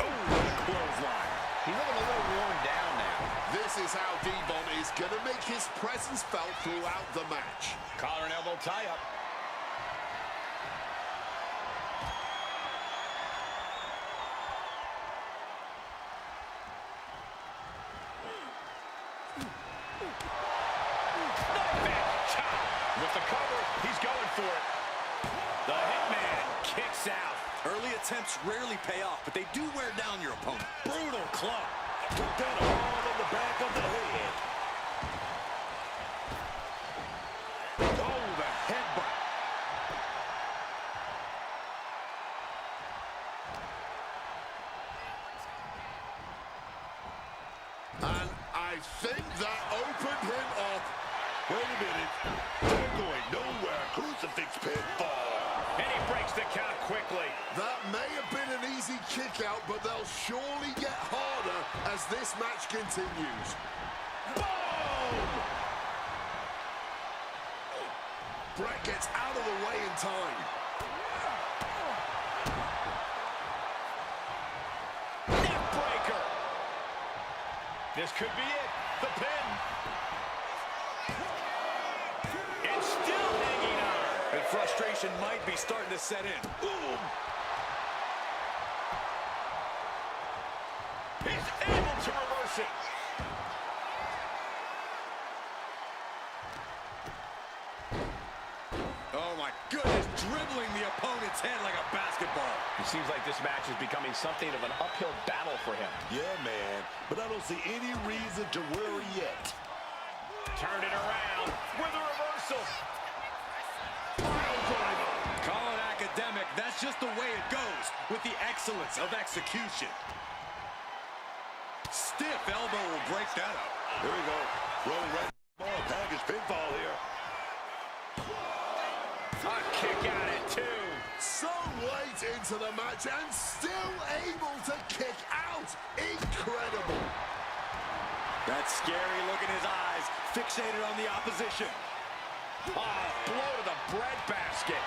Oh, what a clothesline. He's looking a little worn down now.
This is how Devon is going to make his presence felt throughout the match.
Collar and elbow tie-up. With the cover, he's going for it. The Hitman kicks out.
Early attempts rarely pay off, but they do wear down your opponent.
Brutal club.
Took that hard on the back of the head.
Oh, the headbutt.
And I think that opened him up.
Wait a minute. They're going nowhere. Crucifix pinfall.
And he breaks the count quickly.
That may have been an easy kick out, but they'll surely get harder as this match continues.
Boom!
Bret gets out of the way in time.
Neck breaker. This could be it. The pin. It's still hanging on.
And frustration might be starting to set in.
Boom. He's able to reverse it.
Oh my goodness, dribbling the opponent's head like a basketball.
It seems like this match is becoming something of an uphill battle for him.
Yeah, man. But I don't see any reason to worry yet.
Turned it around with a reversal.
Call it academic, that's just the way it goes with the excellence of execution. Stiff elbow will break that up.
Here we go. Rolling right ball, package pinfall here.
A kick at it, too.
So late into the match and still able to kick out. Incredible.
That scary look in his eyes, fixated on the opposition.
Oh, blow to the bread basket.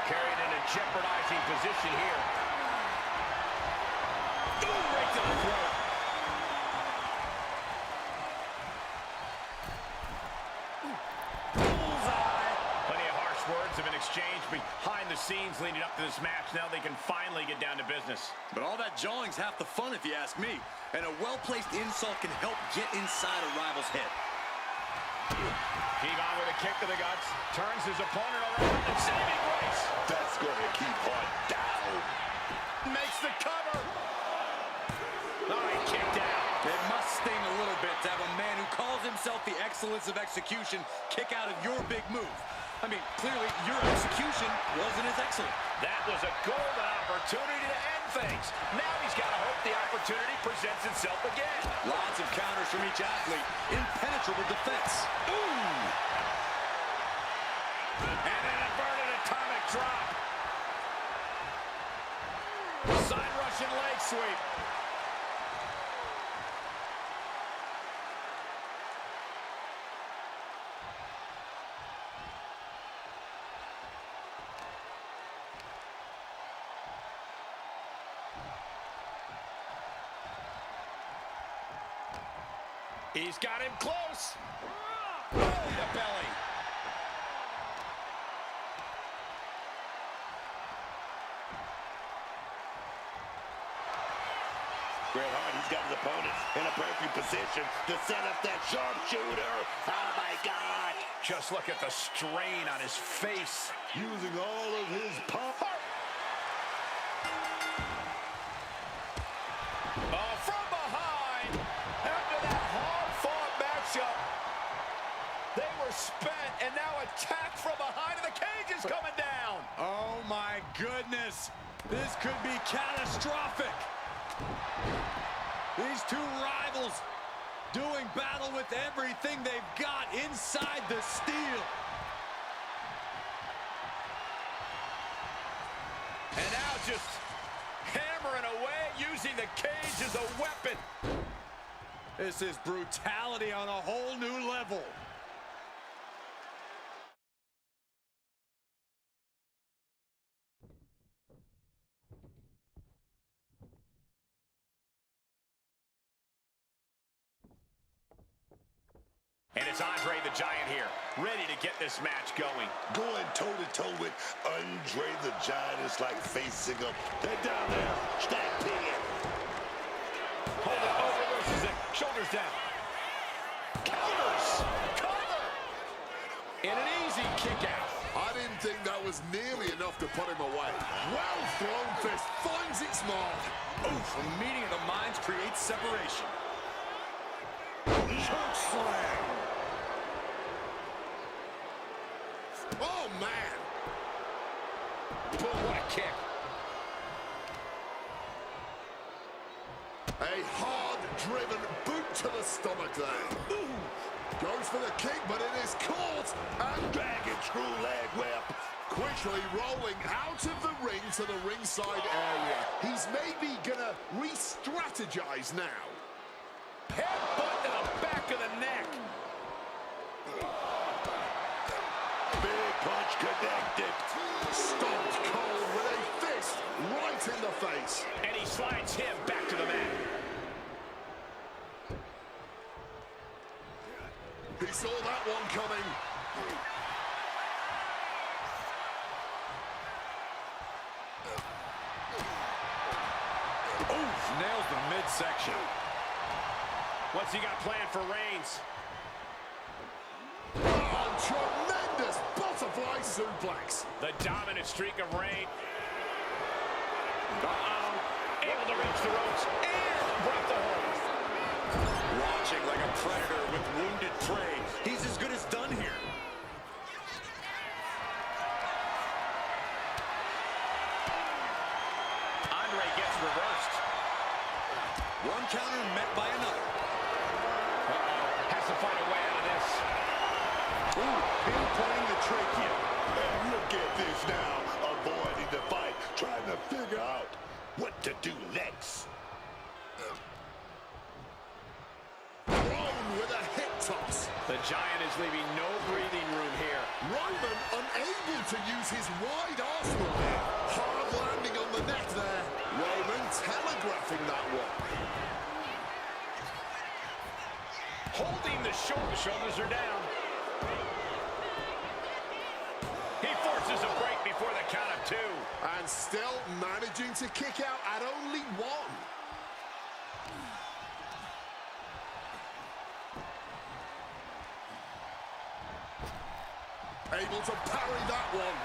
Carried in a jeopardizing position here. Ooh, right to the throat. Bullseye. Plenty of harsh words have been exchanged behind the scenes leading up to this match. Now they can finally get down to business.
But all that jawing's half the fun if you ask me. And a well-placed insult can help get inside a rival's head.
Devon with a kick to the guts. Turns his opponent around and saving grace.
That's going to keep Hart down.
Makes the cover. Oh, he kicked out.
It must sting a little bit to have a man who calls himself the excellence of execution kick out of your big move. I mean, clearly your execution wasn't as excellent.
That was a golden opportunity to end things. Now he's got to hope the opportunity presents itself again.
Lots of counters from each athlete. Impenetrable defense. Ooh!
And an inverted atomic drop. Side Russian leg sweep. He's got him close. Oh, the belly.
Bret Hart, he's got his opponent in a perfect position to set up that sharpshooter. Oh, my God.
Just look at the strain on his face.
Using all of his power.
Oh, from behind. After that hard-fought matchup, they were spent, and now attack from behind, and the cage is coming down. Oh, my goodness. This could be catastrophic. These two rivals doing battle with everything they've got inside the steel. And now just hammering away, using the cage as a weapon. This is brutality on a whole new level. And it's Andre the Giant here, ready to get this match going.
Going toe-to-toe with Andre the Giant is like facing up. They're down there. Stack pin.
Hold it, reverses it. Shoulders down. Counters. Cover. And an easy kick out.
I didn't think that was nearly enough to put him away. Well thrown fist finds its mark.
Oof, a meeting of the minds creates separation.
Choke slam. Oh, man.
Boom, what a kick.
A hard-driven boot to the stomach there. Ooh. Goes for the kick, but it is caught. And
Dragon screw leg whip.
quickly rolling out of the ring to the ringside area. He's maybe gonna re-strategize now.
Headbutt to the back of the neck.
Big punch connected.
Stomped cold with a fist right in the face.
And he slides him back to the mat.
He saw that one coming.
Oof, nails the midsection. What's he got planned for Reigns?
Oh, tremendous butterfly suplex.
The dominant streak of Reigns. Uh-oh. Able to reach the ropes and break the hold. Watching like a predator with wounded prey. He's as good as done here. Andre gets reversed. One counter met by another. Has to find a way out of this.
Ooh, pinpointing the trachea. And look at this now. Avoiding the fight. Trying to figure out what to do next.
Thrown with a hip toss.
The Giant is leaving no breathing room here.
Roman unable to use his wide arsenal here. Hard landing on the neck there. Roman telegraphing that one.
Holding the shoulders are down. He forces a break before the count of two.
And still managing to kick out at only one. Able to parry that one.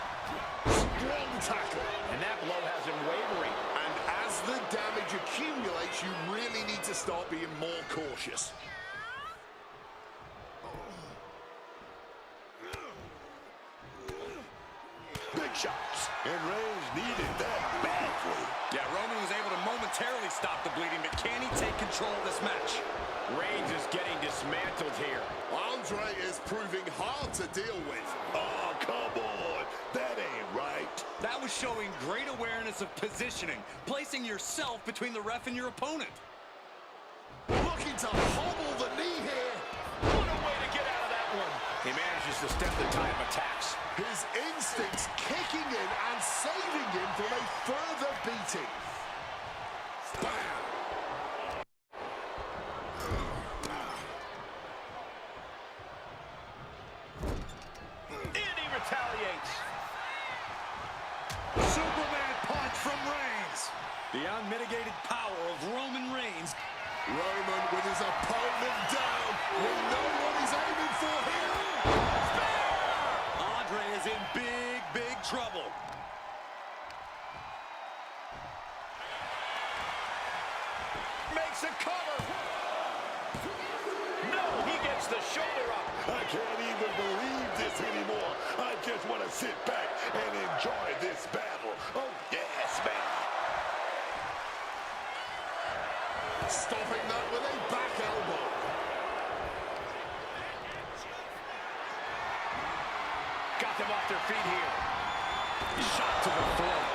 Strong tackle.
And that blow has him wavering.
And as the damage accumulates, you really need to start being more cautious.
Big shots. And Reigns needed that badly.
Yeah, Roman was able to momentarily stop the bleeding, but can he take control of this match? Reigns is getting dismantled here.
Andre is proving hard to deal with.
Oh, come on. That ain't right.
That was showing great awareness of positioning, placing yourself between the ref and your opponent.
Looking to hobble the knee here.
What a way to get out of that one. He manages to stem the tide of attacks.
His instincts kicking in and saving him from a further beating. Bam!
The unmitigated power of Roman Reigns.
Roman with his opponent down. We know what he's aiming for here.
Andre is in big, big trouble.
Makes a cover. No, he gets the shoulder up.
I can't even believe this anymore. I just want to sit back and enjoy this battle. Oh, yes, man.
Stopping that with a back elbow.
Got them off their feet here. Shot to the throat.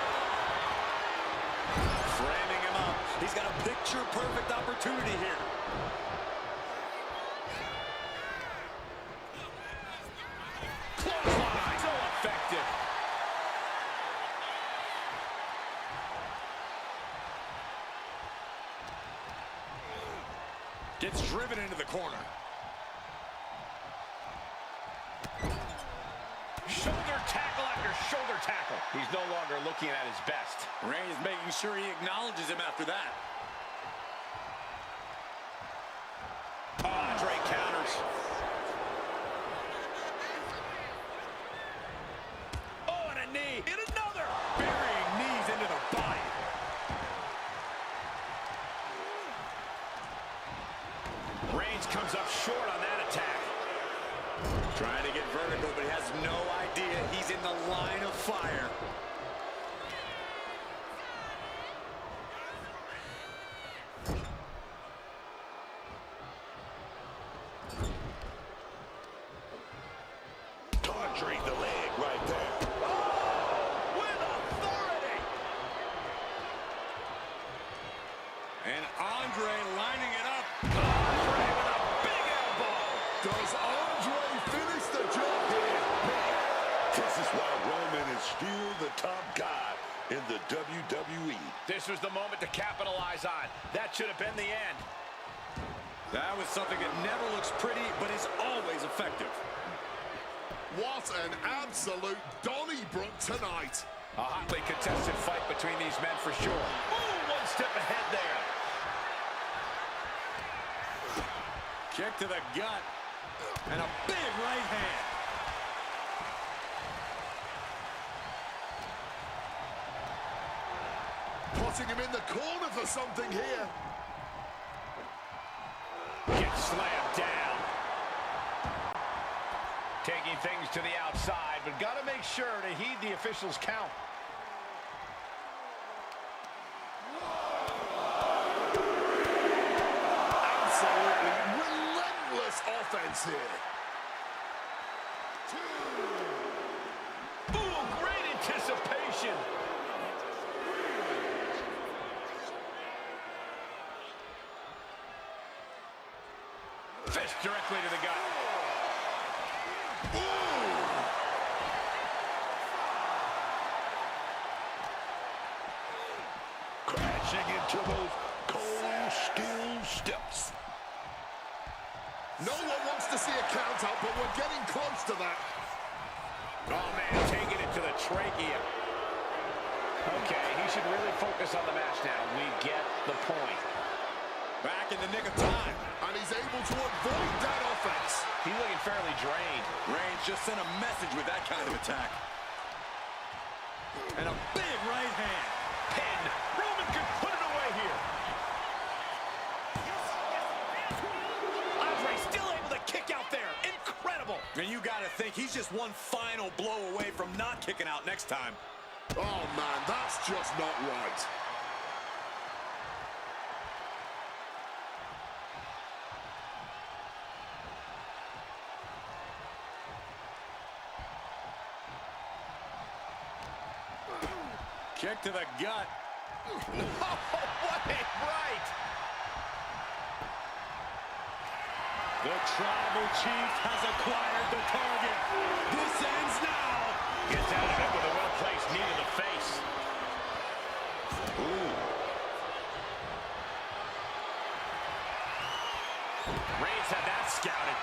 Framing him up. He's got a picture-perfect opportunity here.
Clothesline. So effective.
Gets driven into the corner.
Shoulder tackle after shoulder tackle. He's no longer looking at his best.
Reigns making sure he acknowledges him after that.
Andre counters. Oh, and a knee. And another.
Burying knees into the body.
Reigns comes up short on that attack.
Trying to get vertical, but he has no idea he's in the line of fire.
Conjuring the leg right there.
With authority.
And Andre lining it up.
Andre with a big elbow.
Does Andre finish the job here?
This is why Roman is still the top guy in the WWE.
This was the moment to capitalize on. That should have been the end.
That was something that never looks pretty, but is always effective.
What an absolute Donnybrook tonight.
A hotly contested fight between these men for sure. Ooh, one step ahead there.
Kick to the gut. And a big right hand.
Putting him in the corner for something here.
Gets slammed down. Taking things to the outside, but got to make sure to heed the officials' count.
Absolutely relentless offense here.
Ooh, great anticipation. Fist directly to the gut.
Crashing into those cold steel steps.
No one wants to see a count out, but we're getting close to that.
Oh, man, taking it to the trachea. Okay, he should really focus on the match now. We get the point.
Back in the nick of time.
And he's able to avoid that offense.
He's looking fairly drained.
Reigns just sent a message with that kind of attack. And a big right hand.
Pin. Roman could put it away here. Andre still able to kick out there. Incredible.
And you got to think he's just one final blow away from not kicking out next time.
Oh, man, that's just not right.
Kick to the gut.
What a right.
The tribal chief has acquired the target. This ends now.
Gets out of it with a well-placed knee to the face.
Ooh.
Reigns had that scouted.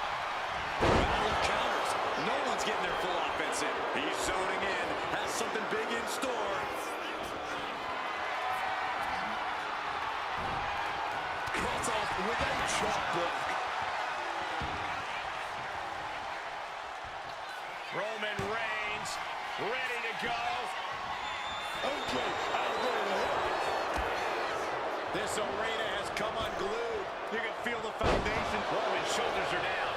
Battle of counters. No one's getting their full offense in. He's zoning in. Has something big in store.
cut off with a chop block.
Roman Reigns ready to go.
Andre out there to help.
This arena has come unglued. You can feel the foundation. Roman's shoulders are down.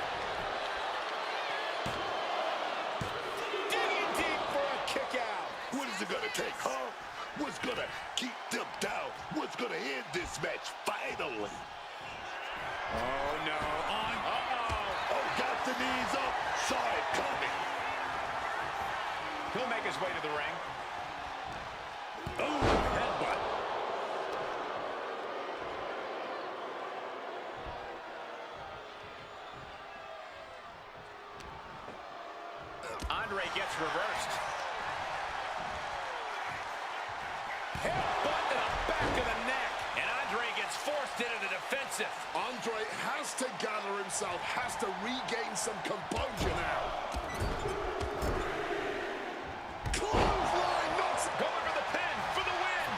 Digging deep for a kick out.
What is it gonna take, huh? What's gonna keep them down? What's gonna end this match finally?
Oh no. Uh-oh.
Oh, got the knees up. Saw it coming.
He'll make his way to the ring.
Oh, headbutt.
Andre gets reversed. Headbutt to the back of the neck. And Andre gets forced into the defensive.
Andre has to gather himself, has to regain some composure now. Clothesline knocks it.
Going for the pin for the win.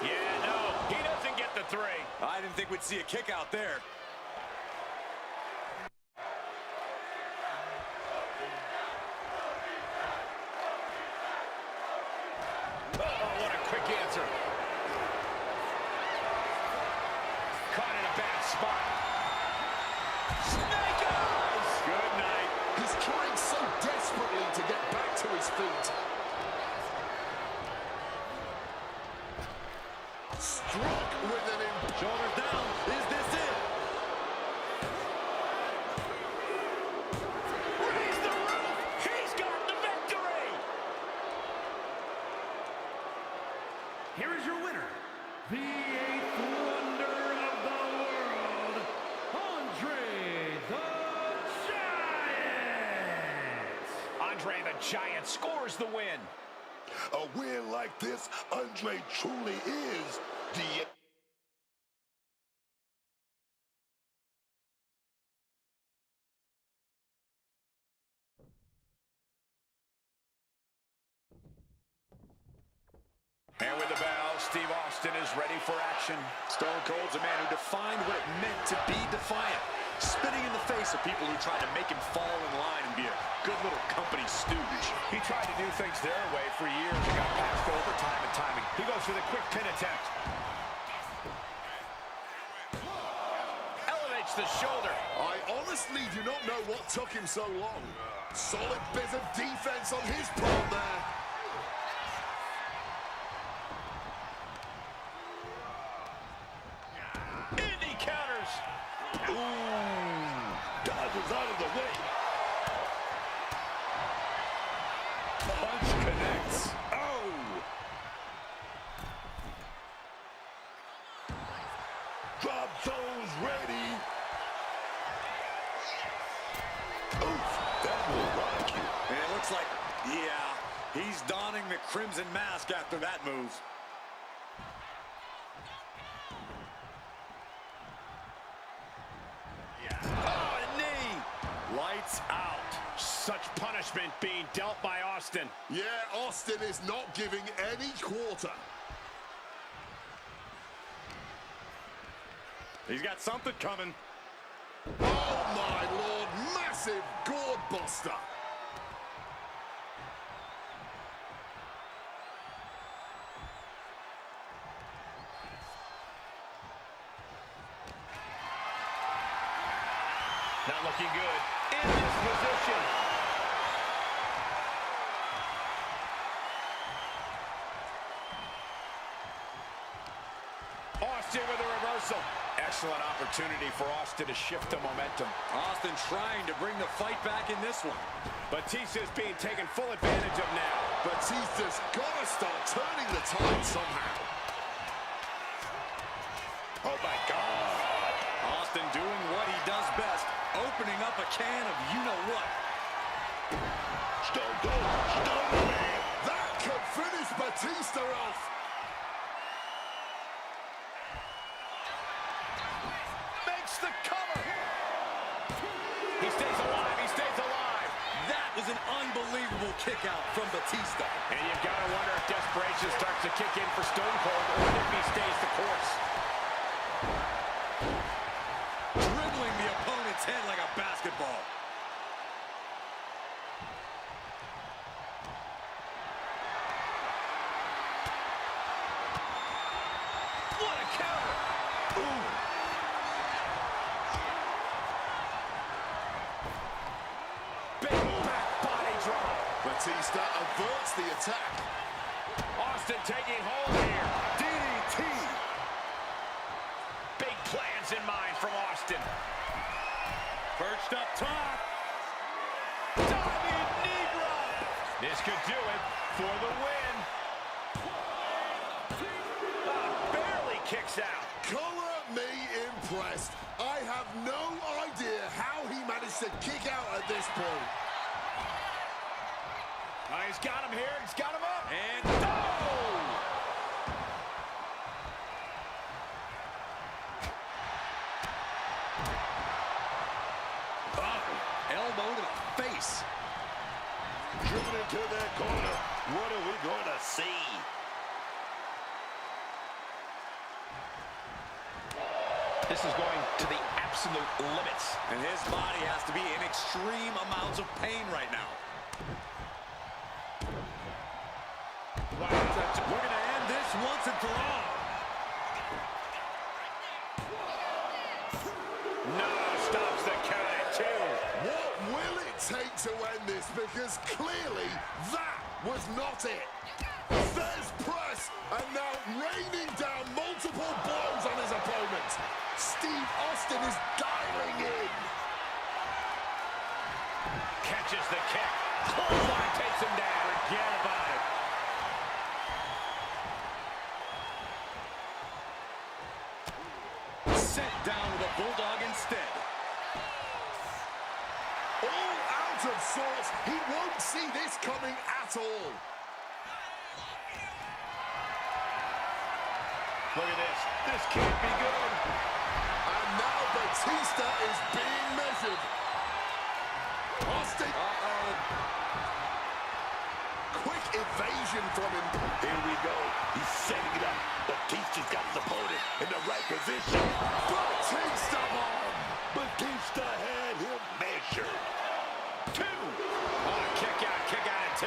Yeah, no, he doesn't get the 3.
I didn't think we'd see a kick out there.
Oh, what a quick answer. Caught in a bad spot. Snake eyes. Good night.
He's trying so desperately to get back to his feet. Struck with an
Shoulders down. Is this it?
Raise the roof. He's got the victory.
Here is your winner, the 8th wonder of the world, Andre the Giant!
Andre the Giant scores the win.
A win like this, Andre truly is the...
And with the bell, Steve Austin is ready for action.
Stone Cold's a man who defined what it meant to be defiant. Spitting in the face of people who tried to make him fall in line and be a good little company stooge.
He tried to do things their way for years and got past overtime and timing. He goes for the quick pin attempt. Elevates the shoulder.
I honestly do not know what took him so long. Solid bit of defense on his part there.
Indy counters.
Ooh, dodges out of the way.
Punch connects.
Oh! Drop those ready. Oof, that will rock you.
And it looks like, yeah, he's donning the crimson mask after that move.
Oh, a knee.
Lights out.
Such punishment being dealt by Austin.
Yeah, Austin is not giving any quarter.
He's got something coming.
Oh my lord, massive gourd buster.
Not looking good. In this position. Austin with a reversal. Excellent opportunity for Austin to shift the momentum.
Austin trying to bring the fight back in this one.
Batista's being taken full advantage of now.
Batista's got to start turning the tide somehow.
Oh my God.
Austin doing what he does best, opening up a can of you-know-what.
Stone Cold, man.
That could finish Batista off.
Makes the cover. He stays alive. He stays alive.
That was an unbelievable kick out from Batista.
And you've got to wonder if desperation starts to kick in for Stone Cold or if he stays the course.
Dribbling the opponent's head like a basketball. What a counter! Ooh. Big back body drop.
Batista averts the attack.
Austin taking hold here. DDT. Big plans in mind from Austin.
Perched up top.
Diving knee drop. This could do it for the win. Barely kicks out.
Color me impressed. I have no idea how he managed to kick out at this point.
He's got him here. He's got him up.
And oh! Elbow to the face.
Driven into that corner. What are we going to see?
This is going to the absolute limits.
And his body has to be in extreme amounts of pain right now. We're going to end this once and for all.
No, stops the count at 2.
What will it take to end this? Because clearly that was not it. There's press, and now raining down multiple blows on his opponent. Steve Austin is dialing in.
Catches the kick. Clothesline takes him down. Forget about it.
Sent down with a bulldog instead.
All out of sorts. He won't see this coming at all.
Look at this. This can't be good.
And now Batista is being measured. Austin. Quick evasion from him.
Here we go. He's setting it up. Batista's got his opponent in the right position.
Batista bomb.
Batista had him measured.
2. Oh, kick out at 2.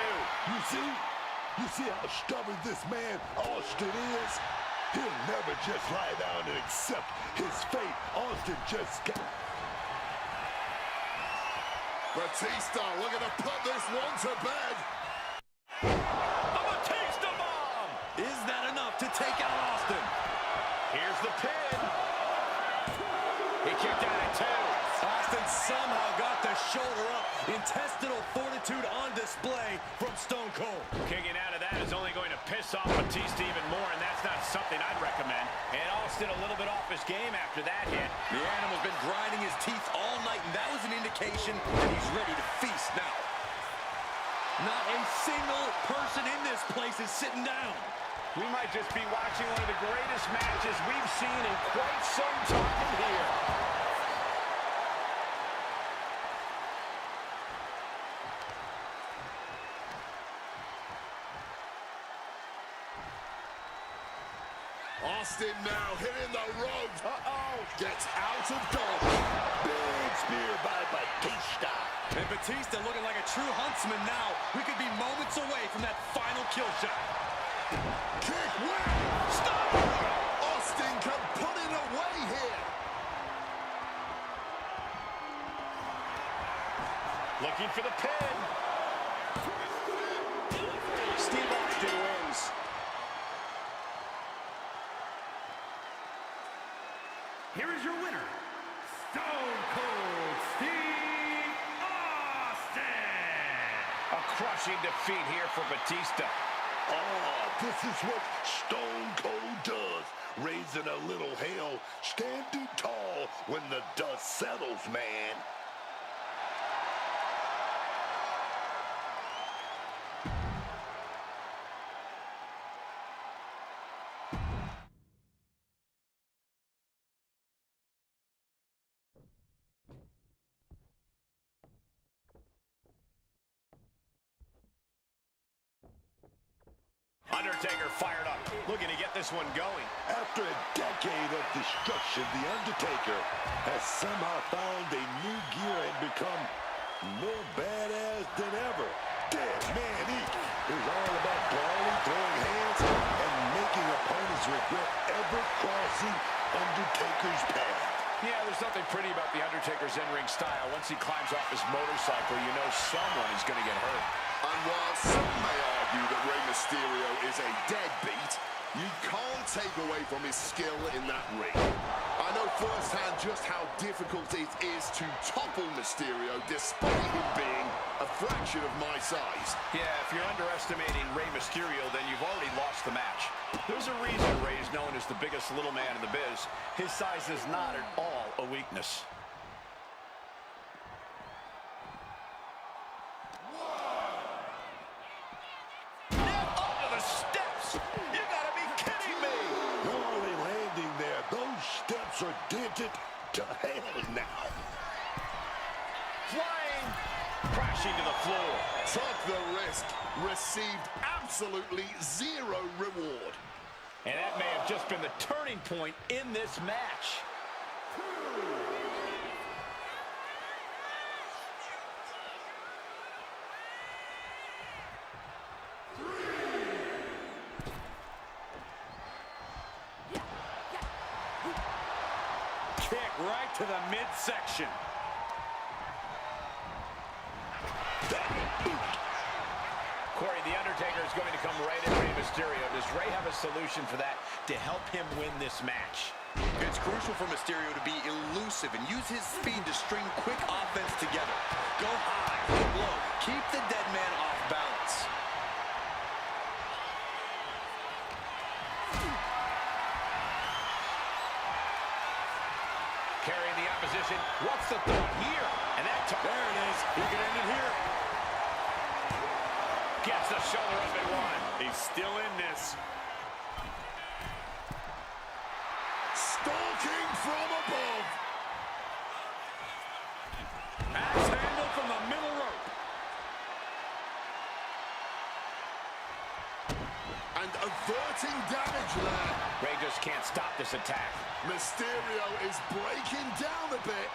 You see how stubborn this man Austin is? He'll never just lie down and accept his fate. Austin just got...
Batista looking to put this one to bed.
The Batista bomb.
Is that enough to take out Austin?
Here's the pin. He kicked out at 2.
Austin somehow got the shoulder up. Intestinal fortitude on display from Stone Cold.
Kicking out of that is only going to piss off Batista even more, and that's not something I'd recommend. And Austin a little bit off his game after that hit.
The animal's been grinding his teeth all night, and that was an indication that he's ready to feast now. Not a single person in this place is sitting down.
We might just be watching one of the greatest matches we've seen in quite some time here.
Austin now hitting the ropes. Gets out of dodge.
Big spear by Batista.
And Batista looking like a true huntsman now. We could be moments away from that final kill shot.
Kick win.
Stop!
Austin can put it away here.
Looking for the pin.
Steve Austin wins.
Here is your winner, Stone Cold Steve Austin.
A crushing defeat here for Batista.
Oh, this is what Stone Cold does. Raising a little hell, standing tall when the dust settles, man.
Undertaker fired up, looking to get this one going.
After a decade of destruction, The Undertaker has somehow found a new gear and become more badass than ever. Dead Man Inc. is all about brawling, throwing hands, and making opponents regret ever crossing Undertaker's path.
Yeah, there's nothing pretty about The Undertaker's in-ring style. Once he climbs off his motorcycle, you know someone is going to get hurt.
And while some may argue that Rey Mysterio is a deadbeat, you can't take away from his skill in that ring. I know firsthand just how difficult it is to topple Mysterio despite him being a fraction of my size.
Yeah, if you're underestimating Rey Mysterio, then you've already lost the match. There's a reason Rey is known as the biggest little man in the biz. His size is not at all a weakness. Up the steps! You gotta be kidding me!
Not only landing there, those steps are dented to hell now.
Flying, crashing to the floor.
Took the risk, received absolutely zero reward.
And that may have just been the turning point in this match. Kick right to the midsection. Corey, The Undertaker is going to come right at Rey Mysterio. Does Rey have a solution for that to help him win this match?
It's crucial for Mysterio to be elusive and use his speed to string quick offense together. Go high, hit low, keep the dead man off balance.
Carrying the opposition. What's the thought here? And that there it is. He can end it here. Gets the shoulder up at one. He's still in this.
Stalking from above.
Axe handle from the middle rope.
And averting damage there.
Rey just can't stop this attack.
Mysterio is breaking down a bit.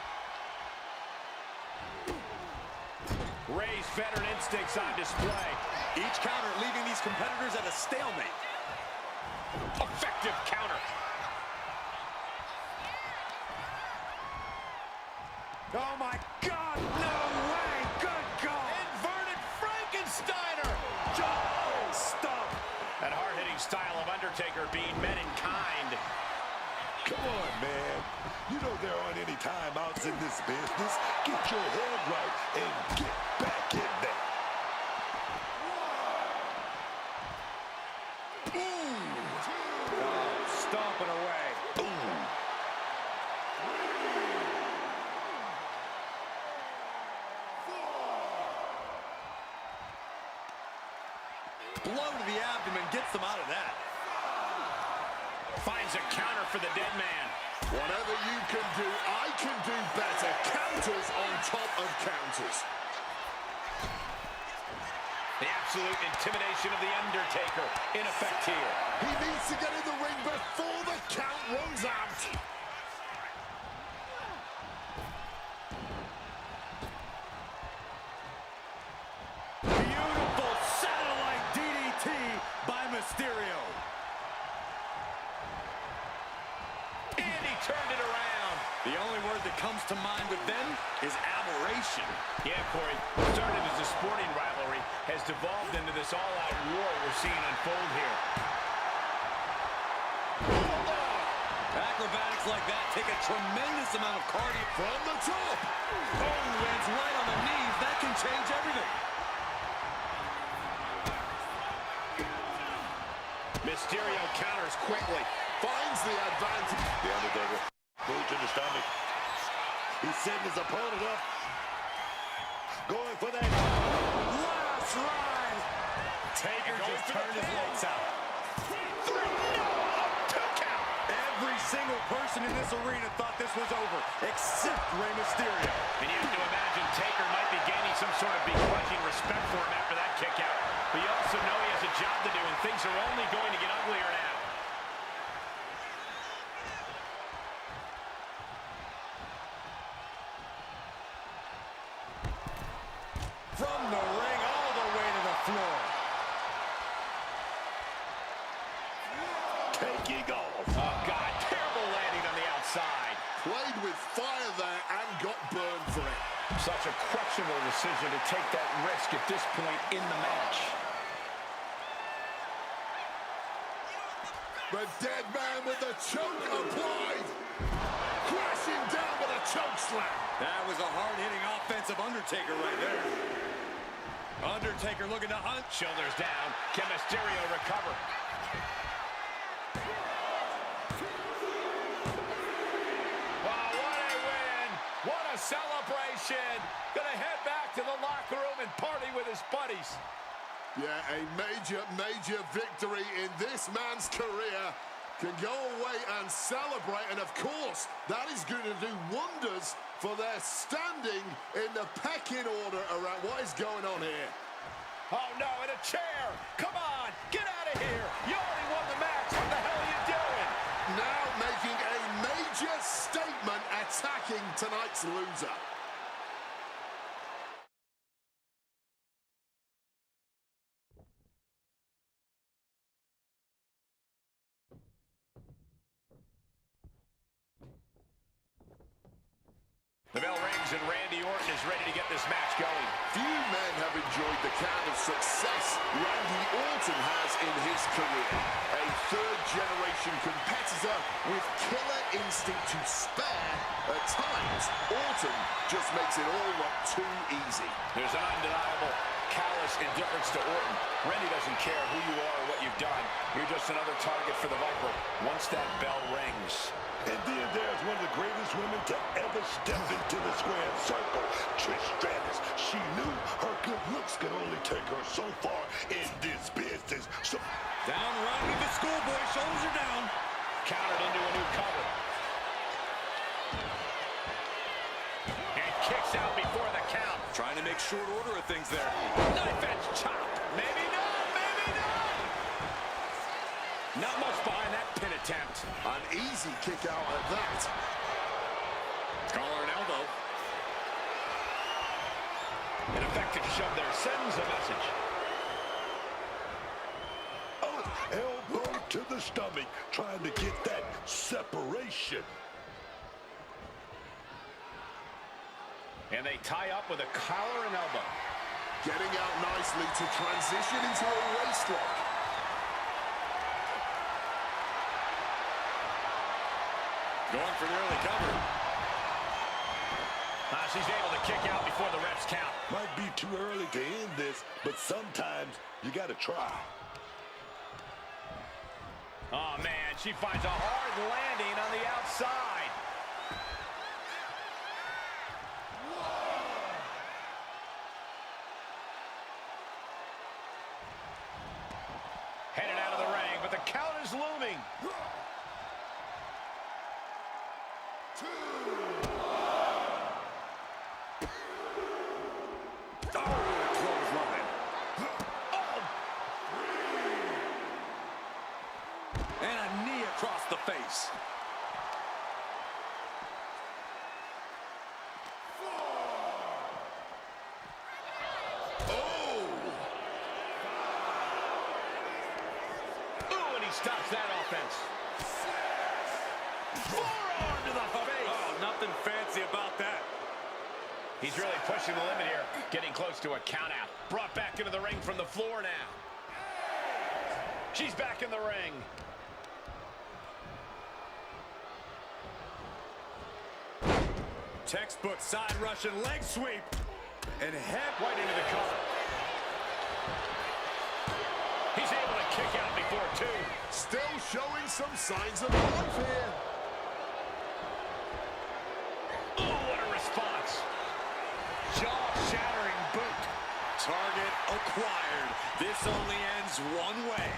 Rey's veteran instincts on display.
Each counter leaving these competitors at a stalemate.
Effective counter. Oh my God, no way, good call. Inverted Frankensteiner. Joe, stop. That hard-hitting style of Undertaker being met in kind.
Come on, man. You know there aren't any timeouts in this business. Get your head right and get back in there.
Stomping away.
Blow to the abdomen gets them out of that.
Finds a counter for the dead man.
Whatever you can do, I can do better. Counters on top of counters.
The absolute intimidation of The Undertaker in effect here.
He needs to get in the ring before the count runs out.
Beautiful satellite DDT by Mysterio. And he turned it around.
The only word that comes to mind with them is aberration.
Yeah, Corey, what started as a sporting rivalry has devolved into this all-out war we're seeing unfold here.
Acrobatics like that take a tremendous amount of cardio.
From the top.
Oh, lands right on the knees. That can change everything.
Mysterio counters quickly.
Finds the advantage.
The Undertaker, boot to the stomach. He's setting his opponent up. Going for that last ride.
Taker just turned his lights out.
2 count.
Every
single person in this arena thought this was over, except Rey Mysterio. And you have to imagine Taker might be gaining some sort of begrudging respect for him after that kick out. But you also know he has a job to do, and things are only going to get uglier now. From the ring all the way to the floor.
Taking off.
Oh, God, terrible landing on the outside.
Played with fire there and got burned for it.
Such a questionable decision to take that risk at this point in the match.
The dead man with the choke applied. Crashing down with a choke slam.
That was a hard-hitting offensive Undertaker right there. Undertaker looking to hunt. Shoulders down. Can Mysterio recover? Wow, what a win. What a celebration. Gonna head back to the locker room and party with his buddies.
Yeah, a major victory in this man's career. Can go away and celebrate, and of course, that is going to do wonders for their standing in the pecking order around what is going on here.
Oh no, in a chair! Come on, get out of here! You already won the match, what the hell are you doing?
Now making a major statement, attacking tonight's loser.
The bell rings and Randy Orton is ready to get this match going.
Few men have enjoyed the kind of success Randy Orton has in his career. A third-generation competitor with killer instinct to spare. At times, Orton just makes it all look too easy.
There's an undeniable callous indifference to Orton. Randy doesn't care who you are or what you've done. You're just another target for the Viper once that bell rings.
And then there's one of the greatest women to ever step into the square circle, Trish Stratus. She knew her good looks could only take her so far in this business. So
down around with the schoolboy, shoulders are down. Countered into a new cover. And kicks out before the count. Trying to make short order of things there. Knife edge chop. Maybe not, maybe not. Not much behind that pin attempt.
An easy kick out at that.
Collar and elbow. An effective shove there sends a message.
oh, elbow to the stomach, trying to get that separation.
And they tie up with a collar and elbow.
Getting out nicely to transition into a waist lock.
Going for the early cover. She's able to kick out before the refs count.
Might be too early to end this, but sometimes you got to try.
Oh, man, she finds a hard landing on the outside. Headed out of the ring, but the count is looming. And a knee across the face.
Oh!
Ooh, and he stops that offense. Forearm to the face. Oh, nothing fancy about that. He's really pushing the limit here. Getting close to a count out. Brought back into the ring from the floor now. She's back in the ring. Textbook side Russian leg sweep. And head right into the cover. He's able to kick out before two.
Still showing some signs of life here.
Oh, what a response. Jaw-shattering boot. Target acquired. This only ends one way.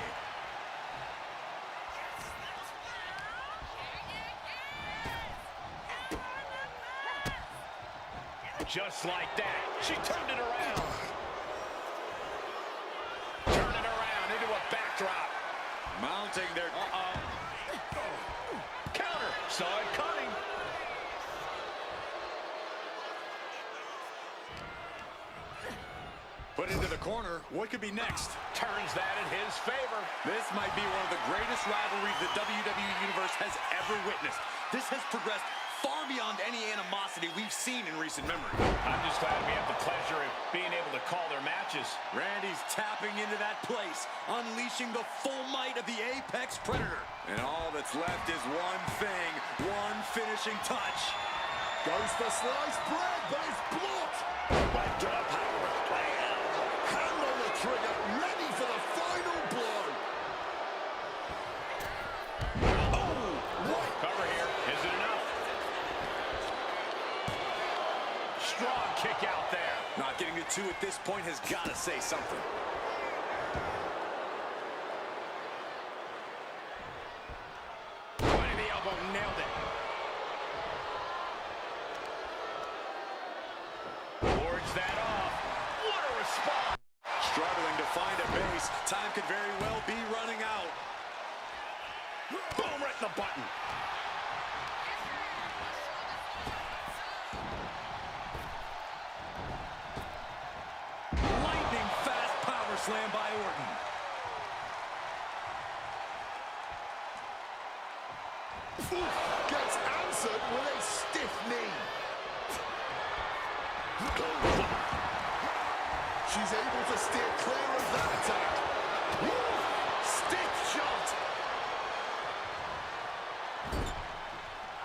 Just like that. She turned it around. Turn it around into a backdrop.
Mounting their...
Counter. Saw it coming.
Put into the corner. What could be next?
Turns that in his favor.
This might be one of the greatest rivalries the WWE Universe has ever witnessed. This has progressed far beyond any animosity we've seen in recent memory.
I'm just glad we have the pleasure of being able to call their matches.
Randy's tapping into that place, unleashing the full might of the Apex Predator. And all that's left is one thing, one finishing touch.
Goes for sliced bread, but it's blocked.
Right to the power slam.
Hand on the trigger, ready for the final blow.
Oh, what? Cover here. Is it enough? Strong kick out there.
Not getting to 2 at this point has got to say something.
Point of the elbow, nailed it. Wards that off. What a response.
Struggling to find a base. Time could very well be running out.
Boom, right in the button.
Lightning fast power slam by Orton.
Gets answered with a stiff knee. She's able to steer clear of that attack. Stiff shot.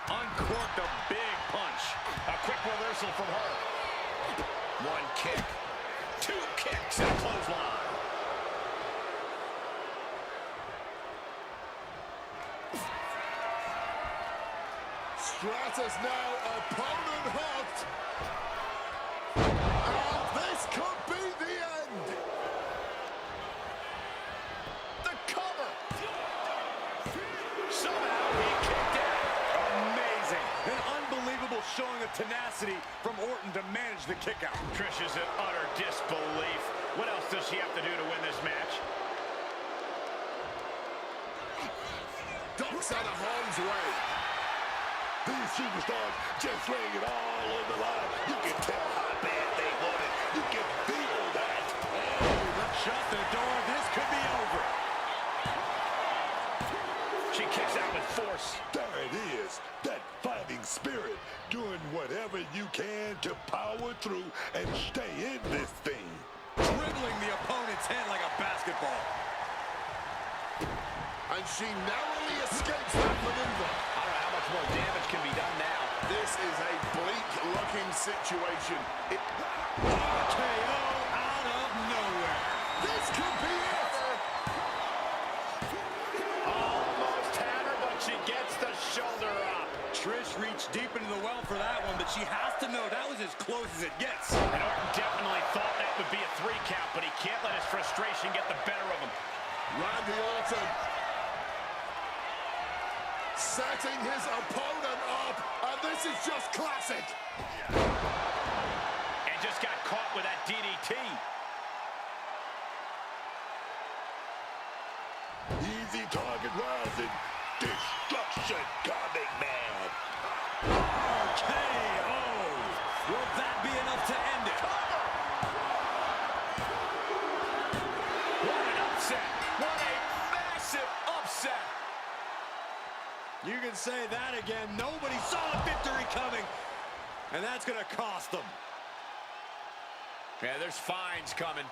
Uncorked a big punch. A quick reversal from her. 1 kick. 2 kicks and a clothesline.
Stratus now opponent hooked. And this could be the end.
The cover. Somehow he kicked out.
Amazing. An unbelievable showing of tenacity from Orton to manage the kick out.
Trish is in utter disbelief. What else does she have to do to win this match?
Ducks out of harm's way.
These superstars just laying it all on the line. You can tell how bad they want it. You can feel that.
Shut the door. This could be over.
She kicks out with force.
There it is. That fighting spirit. Doing whatever you can to power through and stay in this thing.
Dribbling the opponent's head like a basketball.
And she narrowly escapes that maneuver.
I don't know how much more damage can be done now.
This is a bleak-looking situation.
KO out of nowhere.
This could be it.
Almost had her, but she gets the shoulder up.
Trish reached deep into the well for that one, but she has to know that was as close as it gets.
And Orton definitely thought that would be a 3 count, but he can't let his frustration get the better of him.
Randy Orton setting his opponent up, and this is just classic.
And just got caught with that DDT.
Easy target rising. Destruction coming, man.
KO. Will that be enough to end it?
What an upset. What a massive upset.
You can say that again. Nobody saw a victory coming, and that's going to cost them.
Yeah, there's fines coming.